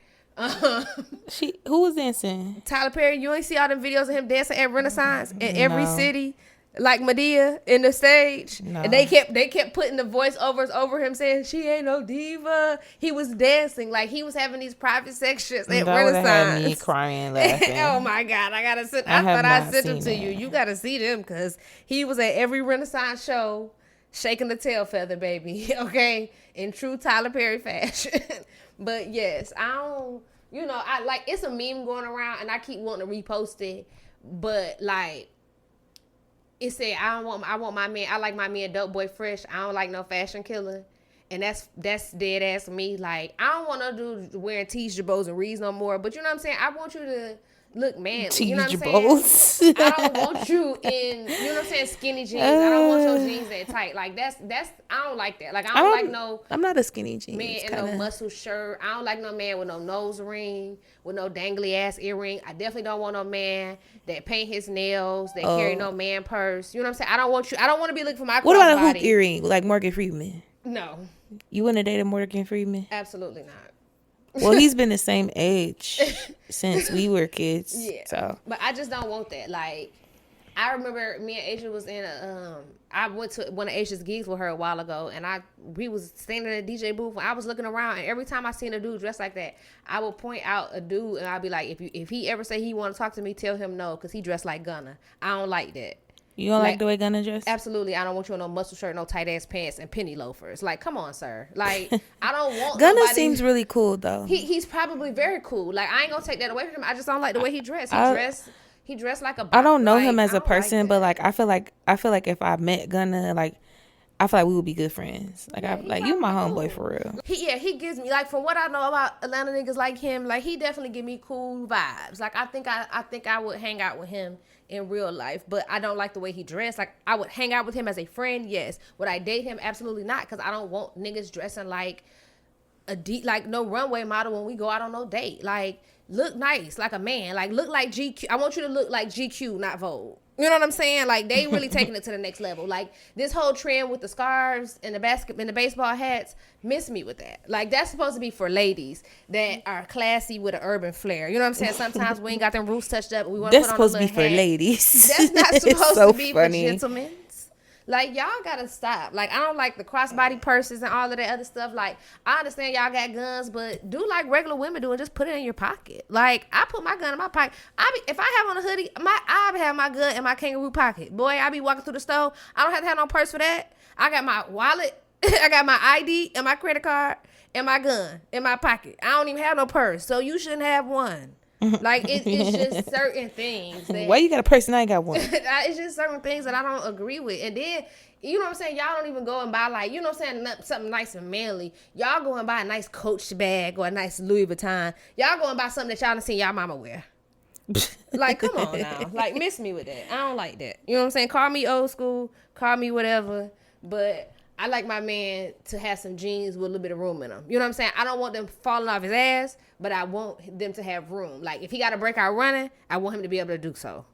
Who was dancing? Tyler Perry. You ain't see all them videos of him dancing at Renaissance in every city. Like Medea in the stage, no. And they kept putting the voiceovers over him saying she ain't no diva. He was dancing like he was having these private sections at Renaissance. Had me crying, laughing. Oh my God, I gotta sit. I thought I sent them to you. You gotta see them because he was at every Renaissance show, shaking the tail feather, baby. Okay, in true Tyler Perry fashion. But yes, I don't. You know, I like it's a meme going around, and I keep wanting to repost it, but like. It said I want my man. I like my man dope boy fresh. I don't like no fashion killer, and that's dead ass me. Like I don't want no dude wearing T's, Jabos, and Reeds no more. But you know what I'm saying. I want you to look manly. T's, you know what I'm saying. I don't want you in. You know what I'm saying. Skinny jeans. I don't want your jeans that tight. Like that's. I don't like that. Like I don't like no. I'm not a skinny jeans man in no muscle shirt. I don't like no man with no nose ring, with no dangly ass earring. I definitely don't want no man that paint his nails, that carry no man purse. You know what I'm saying? I don't want you. I don't want to be looking for my. What about a hoop earring like Morgan Freeman? No. You wouldn't have dated Morgan Freeman? Absolutely not. Well, he's been the same age since we were kids. Yeah. So. But I just don't want that. Like, I remember me and Asia was in a I went to one of Asia's gigs with her a while ago, and we was standing in a DJ booth, and I was looking around, and every time I seen a dude dressed like that, I would point out a dude, and I'd be like, if he ever say he want to talk to me, tell him no, because he dressed like Gunna. I don't like that. You don't like the way Gunna dress? Absolutely. I don't want you in no muscle shirt, no tight ass pants, and penny loafers. Like, come on, sir. Like, I don't want Gunna seems really cool though. He's probably very cool. Like, I ain't gonna take that away from him. I just don't like the way he dressed. He dressed like a. I don't know him as a person, but like I feel like if I met Gunna, like I feel like we would be good friends. Like you my homeboy for real. He gives me, like, from what I know about Atlanta niggas like him, like he definitely give me cool vibes. Like I think I would hang out with him in real life, but I don't like the way he dressed. Like I would hang out with him as a friend, yes. Would I date him? Absolutely not, because I don't want niggas dressing like like no runway model when we go out on no date. Like look nice, like a man. Like look like GQ. I want you to look like GQ, not Vogue. You know what I'm saying? Like they really taking it to the next level. Like this whole trend with the scarves and the baseball hats, miss me with that. Like that's supposed to be for ladies that are classy with an urban flair. You know what I'm saying? Sometimes we ain't got them roofs touched up. We want to put on a little hat. That's supposed to be for ladies. That's not supposed to be for gentlemen. Like, y'all gotta stop. Like, I don't like the crossbody purses and all of that other stuff. Like, I understand y'all got guns, but do like regular women do and just put it in your pocket. Like, I put my gun in my pocket. If I have on a hoodie, I have my gun in my kangaroo pocket. Boy, I be walking through the store. I don't have to have no purse for that. I got my wallet. I got my ID and my credit card and my gun in my pocket. I don't even have no purse, so you shouldn't have one. Like it's just certain things that, why you got a purse and I ain't got one? It's just certain things that I don't agree with. And then, you know what I'm saying, y'all don't even go and buy, like, you know what I'm saying, something nice and manly. Y'all go and buy a nice Coach bag or a nice Louis Vuitton. Y'all go and buy something that y'all done seen y'all mama wear. Like, come on now. Like, miss me with that. I don't like that. You know what I'm saying? Call me old school, call me whatever, but I like my man to have some jeans with a little bit of room in them. You know what I'm saying? I don't want them falling off his ass, but I want them to have room. Like, if he got to break out running, I want him to be able to do so.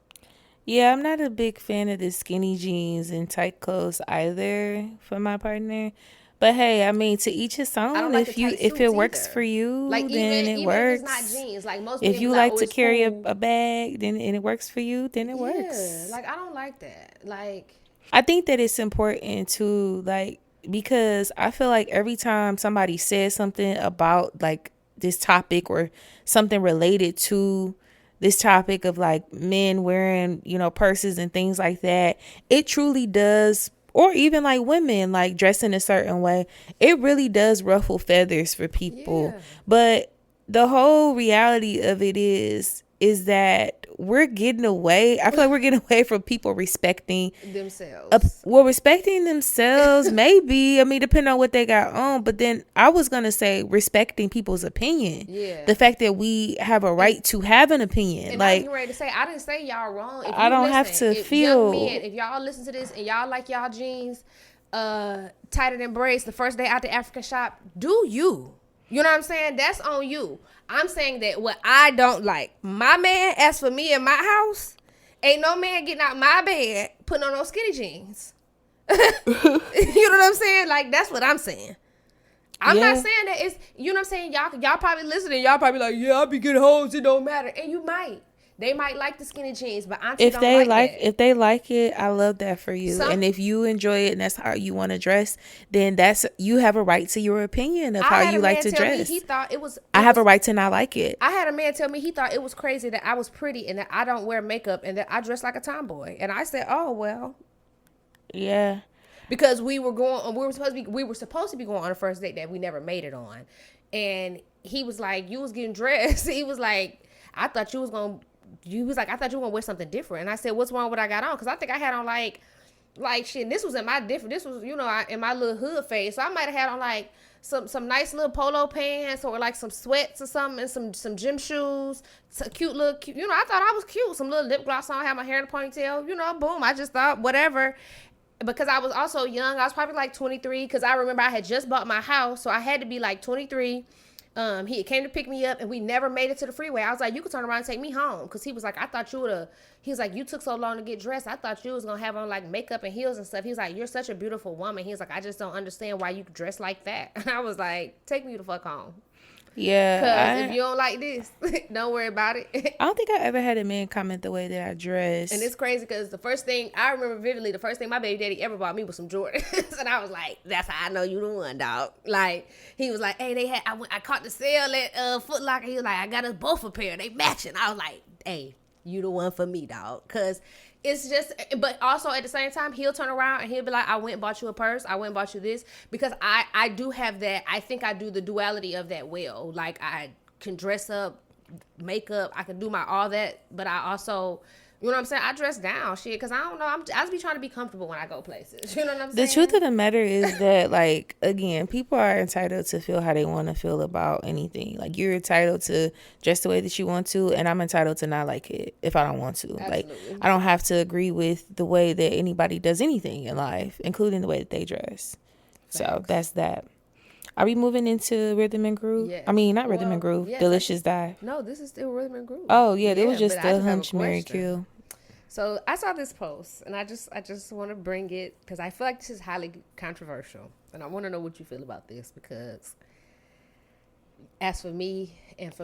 Yeah, I'm not a big fan of the skinny jeans and tight clothes either for my partner. But hey, I mean, to each his own. Like if it works for you, like, then it works. If it's not jeans, like most. If you like to carry a bag, then and it works for you, then it works. Like I don't like that. Like I think that it's important to, like, because I feel like every time somebody says something about like this topic or something related to this topic of like men wearing, you know, purses and things like that, it truly does, or even like women like dressing a certain way, it really does ruffle feathers for people. Yeah. But the whole reality of it is that we're getting away. I feel like we're getting away from people respecting Themselves. respecting themselves, maybe. I mean, depending on what they got on. But then I was going to say respecting people's opinion. Yeah. The fact that we have a right to have an opinion. And like, I was ready to say, I didn't say y'all wrong. If I you don't have to if feel. young men, if y'all listen to this and y'all like y'all jeans tighter than braids the first day out the African shop, do you. You know what I'm saying? That's on you. I'm saying that what I don't like, my man, as for me in my house, ain't no man getting out my bed putting on those skinny jeans. You know what I'm saying? Like, that's what I'm saying. I'm not saying that it's, you know what I'm saying? Y'all probably listening. Y'all probably like, yeah, I be getting hoes. It don't matter. And you might. They might like the skinny jeans, but auntie if don't they like that. if they like it, I love that for you. And if you enjoy it and that's how you want to dress, then that's, you have a right to your opinion of how you like to dress. He thought I have a right to not like it. I had a man tell me he thought it was crazy that I was pretty and that I don't wear makeup and that I dress like a tomboy. And I said, oh well. Yeah. Because we were supposed to be going on a first date that we never made it on. And he was like, you was getting dressed. He was like, I thought you was going to I thought you were gonna wear something different. And I said, what's wrong with what I got on? Because I think I had on like shit. And this was in my you know, in my little hood phase. So I might have had on like some nice little polo pants or like some sweats or something and some gym shoes. Cute, you know, I thought I was cute. Some little lip gloss on, had my hair in a ponytail. You know, boom. I just thought whatever. Because I was also young. I was probably like 23. Because I remember I had just bought my house, so I had to be like 23. He came to pick me up and we never made it to the freeway. I was like, you could turn around and take me home. Cause he was like, I thought you would have, he was like, you took so long to get dressed. I thought you was going to have on like makeup and heels and stuff. He's like, you're such a beautiful woman. He's like, I just don't understand why you dress like that. And I was like, take me the fuck home. Yeah. Cause if you don't like this, don't worry about it. I don't think I ever had a man comment the way that I dress. And it's crazy because the first thing I remember vividly, the first thing my baby daddy ever bought me was some Jordans. And I was like, that's how I know you the one, dog. Like, he was like, hey, I caught the sale at Foot Locker. He was like, I got us both a pair. They matching. I was like, hey, you the one for me, dog. Cause it's just, but also at the same time, he'll turn around and he'll be like, I went and bought you a purse. I went and bought you this. Because I do have that. I think I do the duality of that well. Like, I can dress up, makeup. I can do all that. But I also, you know what I'm saying? I dress down, shit. Because I don't know. I just be trying to be comfortable when I go places. You know what I'm saying? The truth of the matter is that, like, again, people are entitled to feel how they want to feel about anything. Like, you're entitled to dress the way that you want to, and I'm entitled to not like it if I don't want to. Absolutely. Like, I don't have to agree with the way that anybody does anything in life, including the way that they dress. Thanks. So that's that. Are we moving into Rhythm and Groove? Yeah. I mean, not Rhythm and Groove. Yes, Delicious Dive. No, this is still Rhythm and Groove. Oh, yeah. It was just the Hunch, Marry, Kill. So I saw this post, and I just want to bring it because I feel like this is highly controversial, and I want to know what you feel about this because, as for me, it's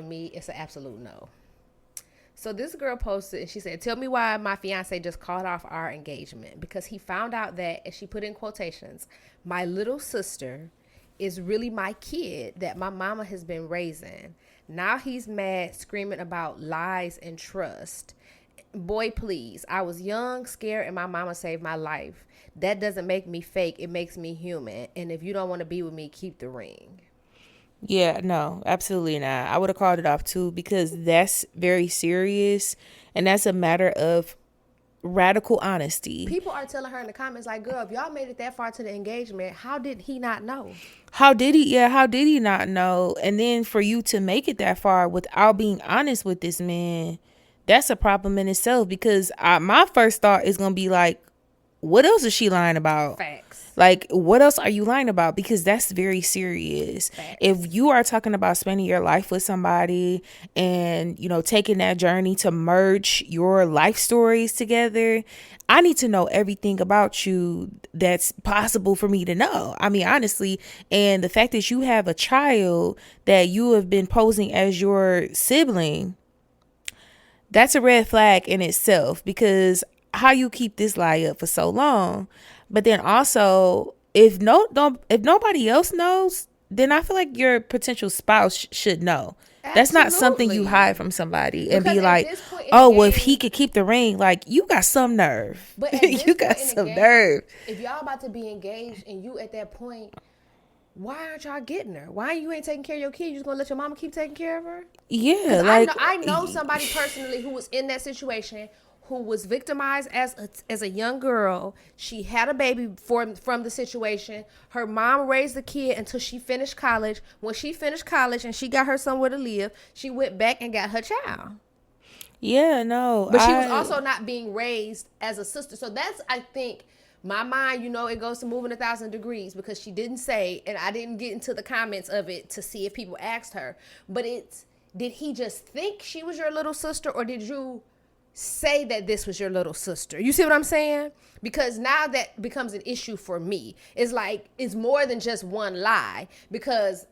an absolute no. So this girl posted, and she said, "Tell me why my fiance just called off our engagement because he found out that," and she put in quotations, "my little sister is really my kid that my mama has been raising. Now he's mad, screaming about lies and trust." Boy, please. I was young, scared, and my mama saved my life. That doesn't make me fake. It makes me human. And if you don't want to be with me, keep the ring. Yeah, no, absolutely not. I would have called it off too because that's very serious. And that's a matter of radical honesty. People are telling her in the comments like, girl, if y'all made it that far to the engagement, how did he not know? How did he not know? And then for you to make it that far without being honest with this man, that's a problem in itself because my first thought is going to be like, what else is she lying about? Facts. Like, what else are you lying about? Because that's very serious. Facts. If you are talking about spending your life with somebody and, you know, taking that journey to merge your life stories together, I need to know everything about you that's possible for me to know. I mean, honestly, and the fact that you have a child that you have been posing as your sibling, that's a red flag in itself because how you keep this lie up for so long. But then also, if nobody else knows, then I feel like your potential spouse should know. That's not something you hide from somebody and Because be at like, this point in oh, the well, if game- he could keep the ring, like, you got some nerve. But at this You got point in the some game, nerve. If y'all about to be engaged and you at that point, why aren't y'all getting her? Why you ain't taking care of your kid? You just gonna let your mama keep taking care of her? Yeah, Like like, I know somebody personally who was in that situation, who was victimized as a young girl. She had a baby from the situation. Her mom raised the kid until she finished college. When she finished college and she got her somewhere to live, she went back and got her child. yeah, no. But she was also not being raised as a sister. So that's, I think, my mind, it goes to moving 1,000 degrees because she didn't say, and I didn't get into the comments of it to see if people asked her. But did he just think she was your little sister, or did you say that this was your little sister? You see what I'm saying? Because now that becomes an issue for me. It's like, it's more than just one lie, because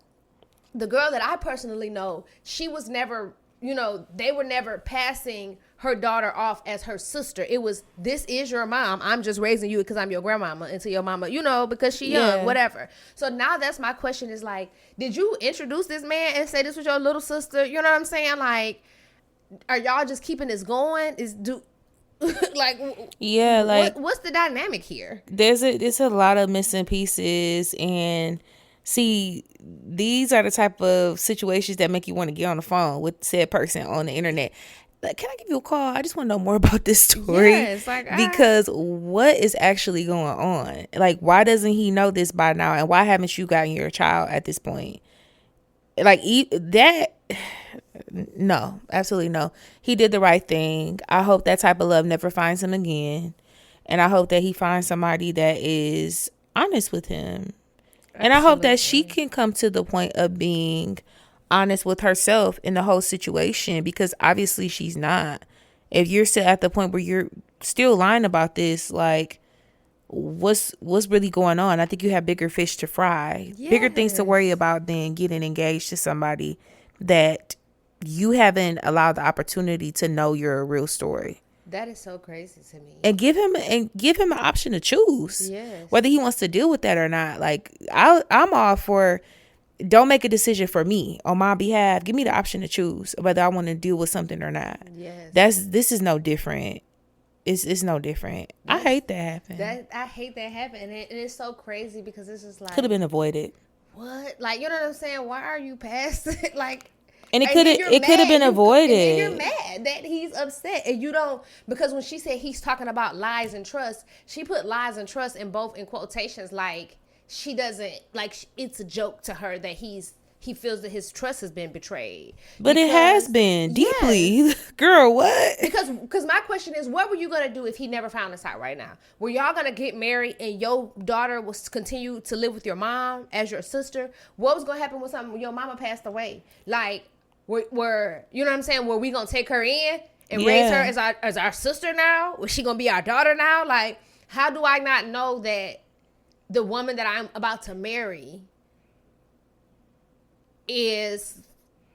the girl that I personally know, she was never, they were never passing her daughter off as her sister. It was, this is your mom. I'm just raising you because I'm your grandmama until your mama, because she young, whatever. So now that's my question is like, did you introduce this man and say this was your little sister? You know what I'm saying? Like, are y'all just keeping this going? Yeah, like, what's the dynamic here? There's a lot of missing pieces, and see, these are the type of situations that make you want to get on the phone with said person on the internet. Like, can I give you a call? I just want to know more about this story. Yes, because what is actually going on? Like, why doesn't he know this by now? And why haven't you gotten your child at this point? Like, that, no, absolutely no. He did the right thing. I hope that type of love never finds him again. And I hope that he finds somebody that is honest with him. And I hope that she can come to the point of being honest with herself in the whole situation, because obviously she's not. If you're still at the point where you're still lying about this, like, what's really going on? I think you have bigger fish to fry, bigger things to worry about than getting engaged to somebody that you haven't allowed the opportunity to know your real story. That is so crazy to me. And give him an option to choose whether he wants to deal with that or not. Like, I'm all for, don't make a decision for me on my behalf. Give me the option to choose whether I want to deal with something or not. Yes. This is no different. It's no different. I hate that happen. I hate that happen, and it's so crazy because it's just like, could have been avoided. What? Like, you know what I'm saying? Why are you past it? Like, and it could have been avoided. And you're mad that he's upset, and you don't, because when she said he's talking about lies and trust, she put lies and trust in quotations, like she doesn't, like, it's a joke to her that he feels that his trust has been betrayed. But it has been deeply. Yes. Girl, what? Because my question is, what were you going to do if he never found this out right now? Were y'all going to get married and your daughter will continue to live with your mom as your sister? What was going to happen when your mama passed away? Like, were you know what I'm saying? Were we going to take her in and raise her as our sister now? Was she going to be our daughter now? Like, how do I not know that the woman that I'm about to marry is,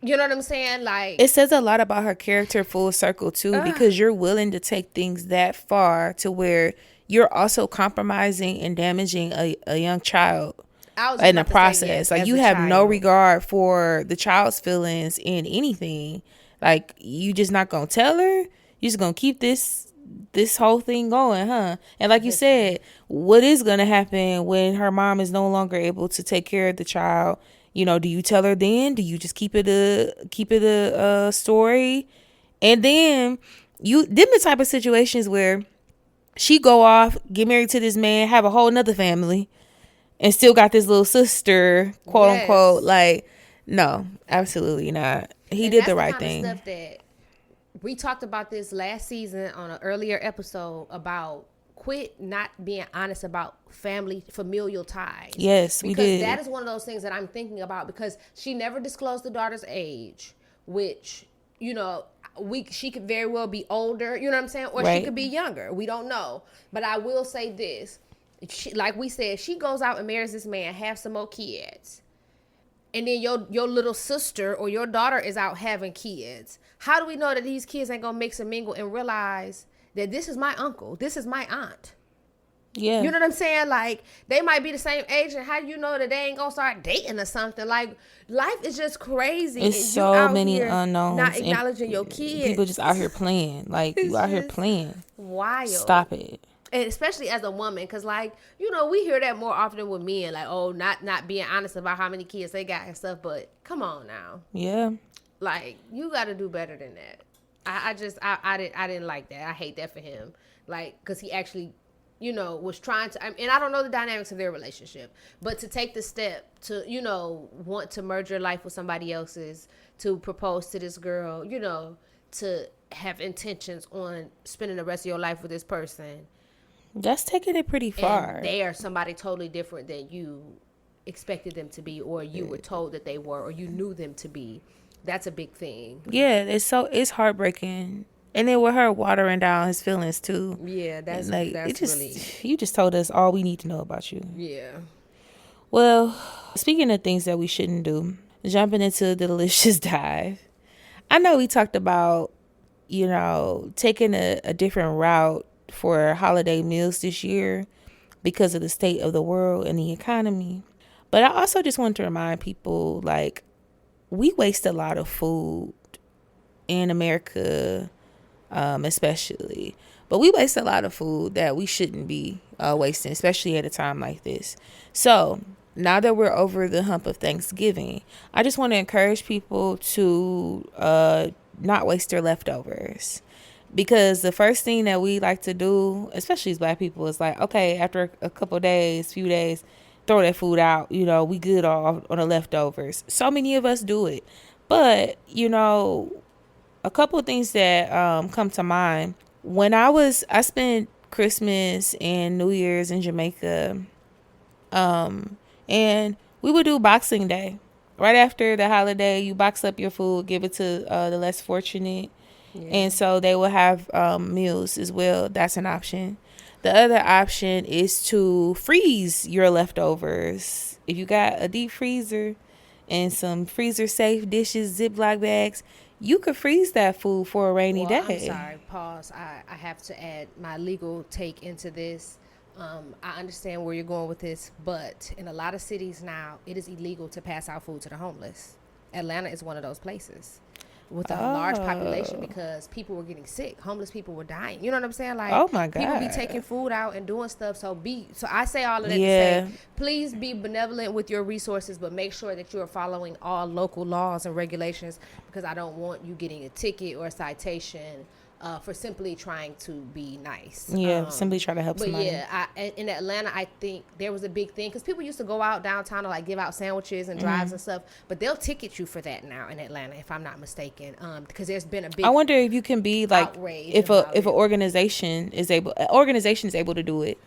you know what I'm saying? Like, it says a lot about her character full circle too, because you're willing to take things that far to where you're also compromising and damaging a young child in the process. Yes, like, you have no regard for the child's feelings in anything. Like, you just not gonna tell her. You just gonna keep this whole thing going, huh? And like you said, what is gonna happen when her mom is no longer able to take care of the child? You know, do you tell her then? Do you just keep it a story? And then them the type of situations where she go off, get married to this man, have a whole nother family, and still got this little sister, quote unquote. Like, no, absolutely not. He did the right thing. Stuff that we talked about this last season on an earlier episode about quit not being honest about familial ties. Yes, we did. Because that is one of those things that I'm thinking about, because she never disclosed the daughter's age, which, she could very well be older, you know what I'm saying? Or she could be younger. We don't know. But I will say this. Like we said, she goes out and marries this man, have some more kids. And then your little sister or your daughter is out having kids. How do we know that these kids ain't going to mix and mingle and realize that this is my uncle, this is my aunt. Yeah. You know what I'm saying? Like, they might be the same age, and how do you know that they ain't gonna start dating or something? Like, life is just crazy. It's and so you out many here unknowns. not acknowledging your kids. People just out here playing. Like, you out here playing. Wild. Stop it. And especially as a woman, because, like, you know, we hear that more often with men, like, oh, not being honest about how many kids they got and stuff. But come on now. Yeah. Like, you got to do better than that. I didn't like that. I hate that for him. Like, because he actually, you know, was trying to, and I don't know the dynamics of their relationship, but to take the step to, you know, want to merge your life with somebody else's, to propose to this girl, you know, to have intentions on spending the rest of your life with this person. That's taking it pretty far. And they are somebody totally different than you expected them to be, or you were told that they were, or you knew them to be. That's a big thing. Yeah, it's heartbreaking. And then with her watering down his feelings too. Yeah, that's really. You just told us all we need to know about you. Yeah. Well, speaking of things that we shouldn't do, jumping into the delicious dive. I know we talked about, you know, taking a different route for holiday meals this year because of the state of the world and the economy. But I also just want to remind people, like, we waste a lot of food in America, especially. But we waste a lot of food that we shouldn't be wasting, especially at a time like this. So now that we're over the hump of Thanksgiving, I just want to encourage people to not waste their leftovers. Because the first thing that we like to do, especially as Black people, is like, okay, after a couple days, few days, throw that food out. You know, we good on the leftovers. So many of us do it. But, you know, a couple of things that come to mind. When I spent Christmas and New Year's in Jamaica, and we would do Boxing Day. Right after the holiday, you box up your food, give it to the less fortunate. Yeah. And so they will have meals as well. That's an option. The other option is to freeze your leftovers. If you got a deep freezer and some freezer safe dishes, Ziploc bags, you could freeze that food for a rainy day. I'm sorry, pause. I have to add my legal take into this. I understand where you're going with this, but in a lot of cities now, it is illegal to pass out food to the homeless. Atlanta is one of those places with a large population because people were getting sick. Homeless people were dying. You know what I'm saying? Like, oh my God. People be taking food out and doing stuff. So I say all of that to say, please be benevolent with your resources, but make sure that you are following all local laws and regulations, because I don't want you getting a ticket or a citation for simply trying to be nice. Yeah, simply try to help somebody. But yeah, in Atlanta, I think there was a big thing because people used to go out downtown to like give out sandwiches and drives and stuff, but they'll ticket you for that now in Atlanta, if I'm not mistaken, because there's been a big. I wonder if you can be like, if an organization is able to do it.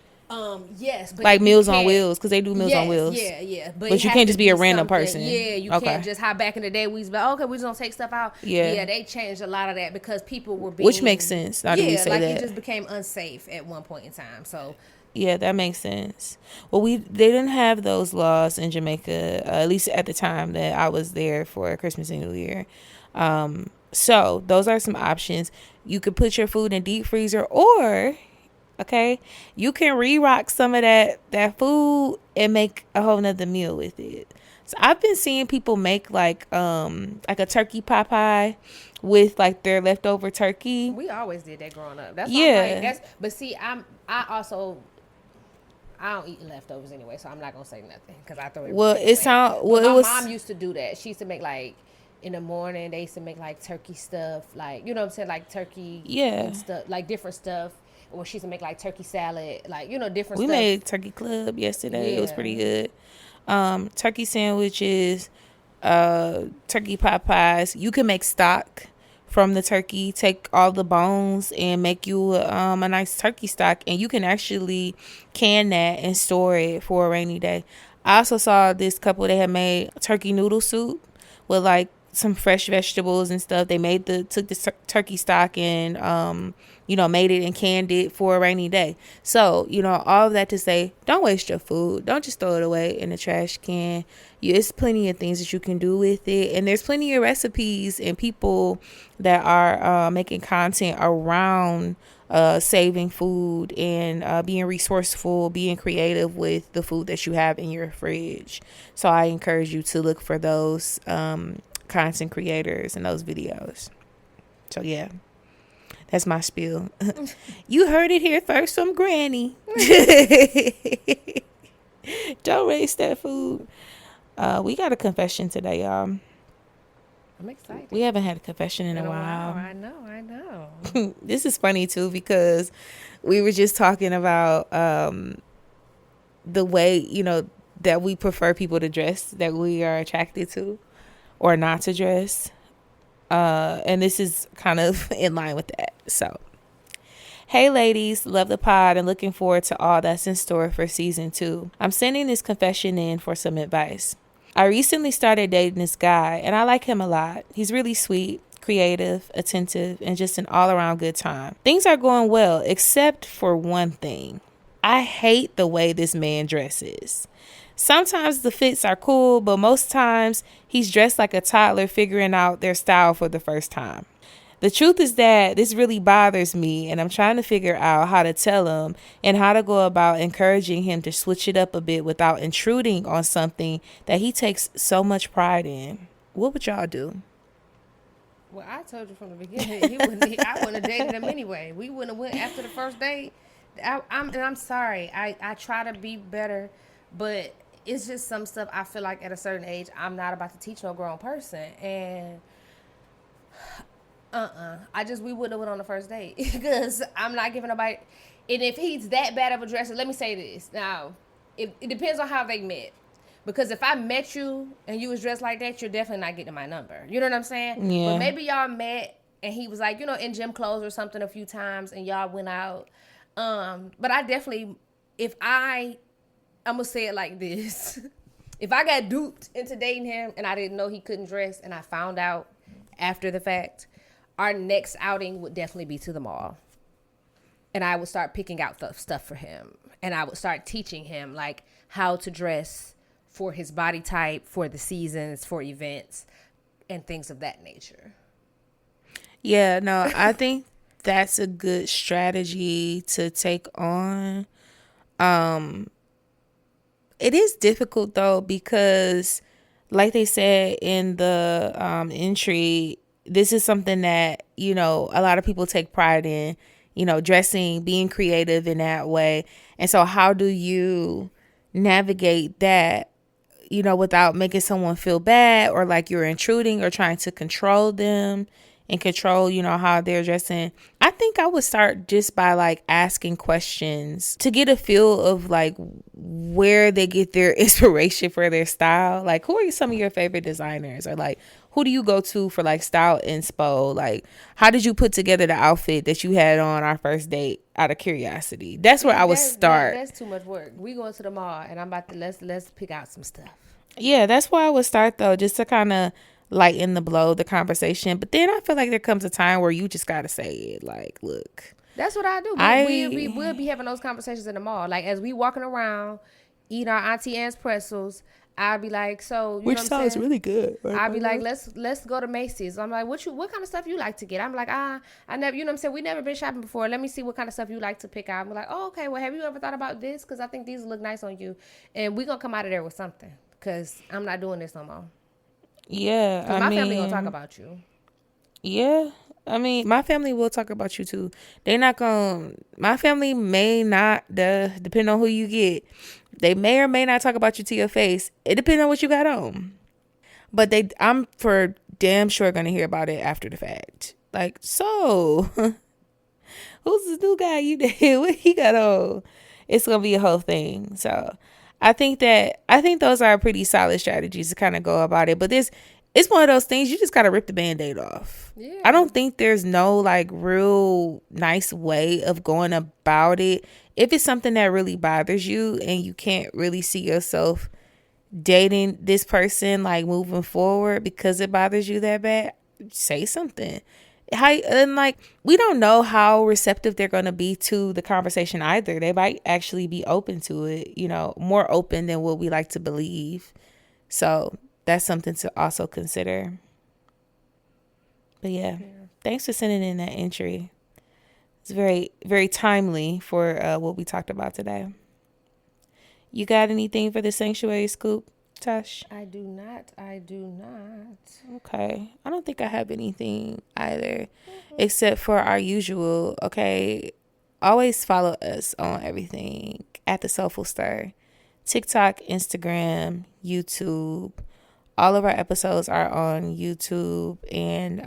Yes, but like Meals on Wheels, because they do Meals on Wheels. Yeah, but you can't just be a random person. Yeah, you can't just how back in the day we was like, okay, we just gonna take stuff out. Yeah, they changed a lot of that because people were being, which makes sense. It just became unsafe at one point in time. So yeah, that makes sense. Well, they didn't have those laws in Jamaica, at least at the time that I was there for Christmas and New Year. So those are some options. You could put your food in deep freezer, or okay, you can re-rock some of that food and make a whole nother meal with it. So I've been seeing people make like a turkey pot pie with like their leftover turkey. We always did that growing up. That's but see, I don't eat leftovers anyway, so I'm not gonna say nothing because I throw it. My mom used to do that. She used to make like in the morning. They used to make like turkey stuff, like, you know what I'm saying, like turkey and stuff, like different stuff. Or she used to make like turkey salad, like, you know, different stuff. We made turkey club yesterday. Yeah. It was pretty good. Turkey sandwiches, turkey pot pies. You can make stock from the turkey. Take all the bones and make you a nice turkey stock. And you can actually can that and store it for a rainy day. I also saw this couple, they had made turkey noodle soup with like some fresh vegetables and stuff. They took the turkey stock and made it and canned it for a rainy day. So, all of that to say, don't waste your food. Don't just throw it away in the trash can. It's plenty of things that you can do with it. And there's plenty of recipes and people that are making content around saving food and being resourceful, being creative with the food that you have in your fridge. So I encourage you to look for those content creators and those videos. So yeah, that's my spiel. You heard it here first from Granny. Don't waste that food. We got a confession today, y'all. I'm excited. We haven't had a confession in a while. I know. This is funny too, because we were just talking about the way, that we prefer people to dress, that we are attracted to or not to dress. And this is kind of in line with that. So, hey ladies, love the pod and looking forward to all that's in store for season 2. I'm sending this confession in for some advice. I recently started dating this guy and I like him a lot. He's really sweet, creative, attentive, and just an all-around good time. Things are going well, except for one thing. I hate the way this man dresses. Sometimes the fits are cool, but most times he's dressed like a toddler figuring out their style for the first time. The truth is that this really bothers me, and I'm trying to figure out how to tell him and how to go about encouraging him to switch it up a bit without intruding on something that he takes so much pride in. What would y'all do? Well, I told you from the beginning, I wouldn't have dated him anyway. We wouldn't have went after the first date. I'm sorry. I try to be better, but it's just some stuff I feel like at a certain age, I'm not about to teach no grown person. And we wouldn't have went on the first date because I'm not giving nobody. And if he's that bad of a dresser, let me say this. Now, it depends on how they met. Because if I met you and you was dressed like that, you're definitely not getting my number. You know what I'm saying? Yeah. But maybe y'all met and he was like, in gym clothes or something a few times and y'all went out. But I definitely, I'm going to say it like this. If I got duped into dating him and I didn't know he couldn't dress and I found out after the fact, our next outing would definitely be to the mall. And I would start picking out the stuff for him. And I would start teaching him like how to dress for his body type, for the seasons, for events, and things of that nature. Yeah, no, I think that's a good strategy to take on. It is difficult though, because like they said in the entry, this is something that, a lot of people take pride in, dressing, being creative in that way. And so how do you navigate that, without making someone feel bad or like you're intruding or trying to control them and control, how they're dressing? I think I would start just by like asking questions to get a feel of like where they get their inspiration for their style. Like, who are some of your favorite designers? Or like, who do you go to for like style inspo? Like, how did you put together the outfit that you had on our first date out of curiosity? That's where I would start. That's too much work. We going to the mall and I'm about to, let's pick out some stuff. Yeah, that's where I would start though, just to kind of lighten the conversation. But then I feel like there comes a time where you just got to say it. Like, look. That's what I do. We'll be having those conversations in the mall. Like, as we walking around, eating our Auntie Anne's pretzels, I'll be like, so, which sounds really good. Right? I'll be like, let's go to Macy's. I'm like, what kind of stuff you like to get? I'm like, I never, we never been shopping before. Let me see what kind of stuff you like to pick out. I'm like, oh, okay. Well, have you ever thought about this? Because I think these look nice on you. And we're going to come out of there with something, because I'm not doing this no more. Yeah. My family going to talk about you. Yeah. I mean, my family will talk about you too. They're not going to, my family may not, depending on who you get, they may or may not talk about you to your face. It depends on what you got on. But I'm for damn sure going to hear about it after the fact. Like, so, who's this new guy you did? What he got on? It's going to be a whole thing. So, I think those are pretty solid strategies to kind of go about it. But it's one of those things you just got to rip the Band-Aid off. Yeah. I don't think there's no like real nice way of going about it. If it's something that really bothers you and you can't really see yourself dating this person, like moving forward, because it bothers you that bad, say something. And like, we don't know how receptive they're going to be to the conversation either. They might actually be open to it, you know, more open than what we like to believe. So that's something to also consider. But yeah, thanks for sending in that entry. It's very, very timely for what we talked about today. You got anything for the sanctuary scoop, Tash? I do not. Okay. I don't think I have anything either, except for our usual. Okay. Always follow us on everything at the Soulful Stir. TikTok, Instagram, YouTube. All of our episodes are on YouTube and,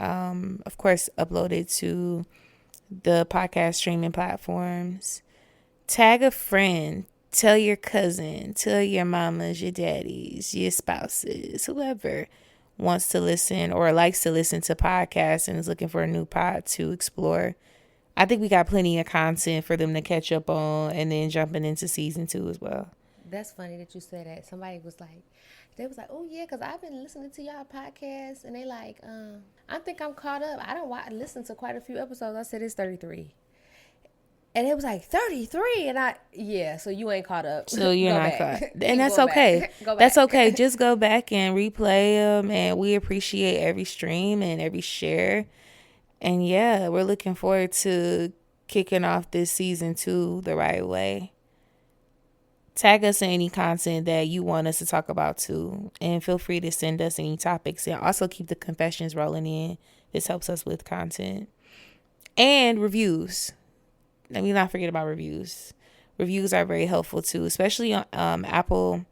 of course, uploaded to the podcast streaming platforms. Tag a friend. Tell your cousin. Tell your mamas, your daddies, your spouses, whoever wants to listen or likes to listen to podcasts and is looking for a new pod to explore. I think we got plenty of content for them to catch up on, and then jumping into season 2 as well. That's funny that you said that. Somebody was like, oh yeah, because I've been listening to y'all podcast, and they like, I think I'm caught up. I don't listen to quite a few episodes. I said it's 33. And it was like 33, and so you ain't caught up. So you're not caught, and that's okay. That's okay. Just go back and replay them, and we appreciate every stream and every share. And yeah, we're looking forward to kicking off this season 2 the right way. Tag us in any content that you want us to talk about too, and feel free to send us any topics, and also keep the confessions rolling in. This helps us with content and reviews. Let me not forget about reviews. Reviews are very helpful too, especially on Apple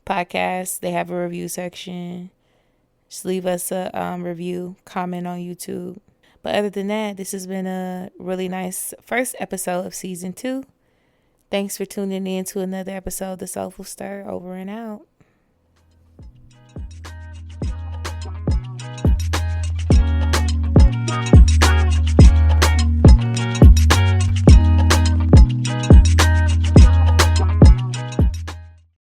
Podcasts. They have a review section. Just leave us a review, comment on YouTube. But other than that, this has been a really nice first episode of season 2. Thanks for tuning in to another episode of The Soulful Stir. Over and out.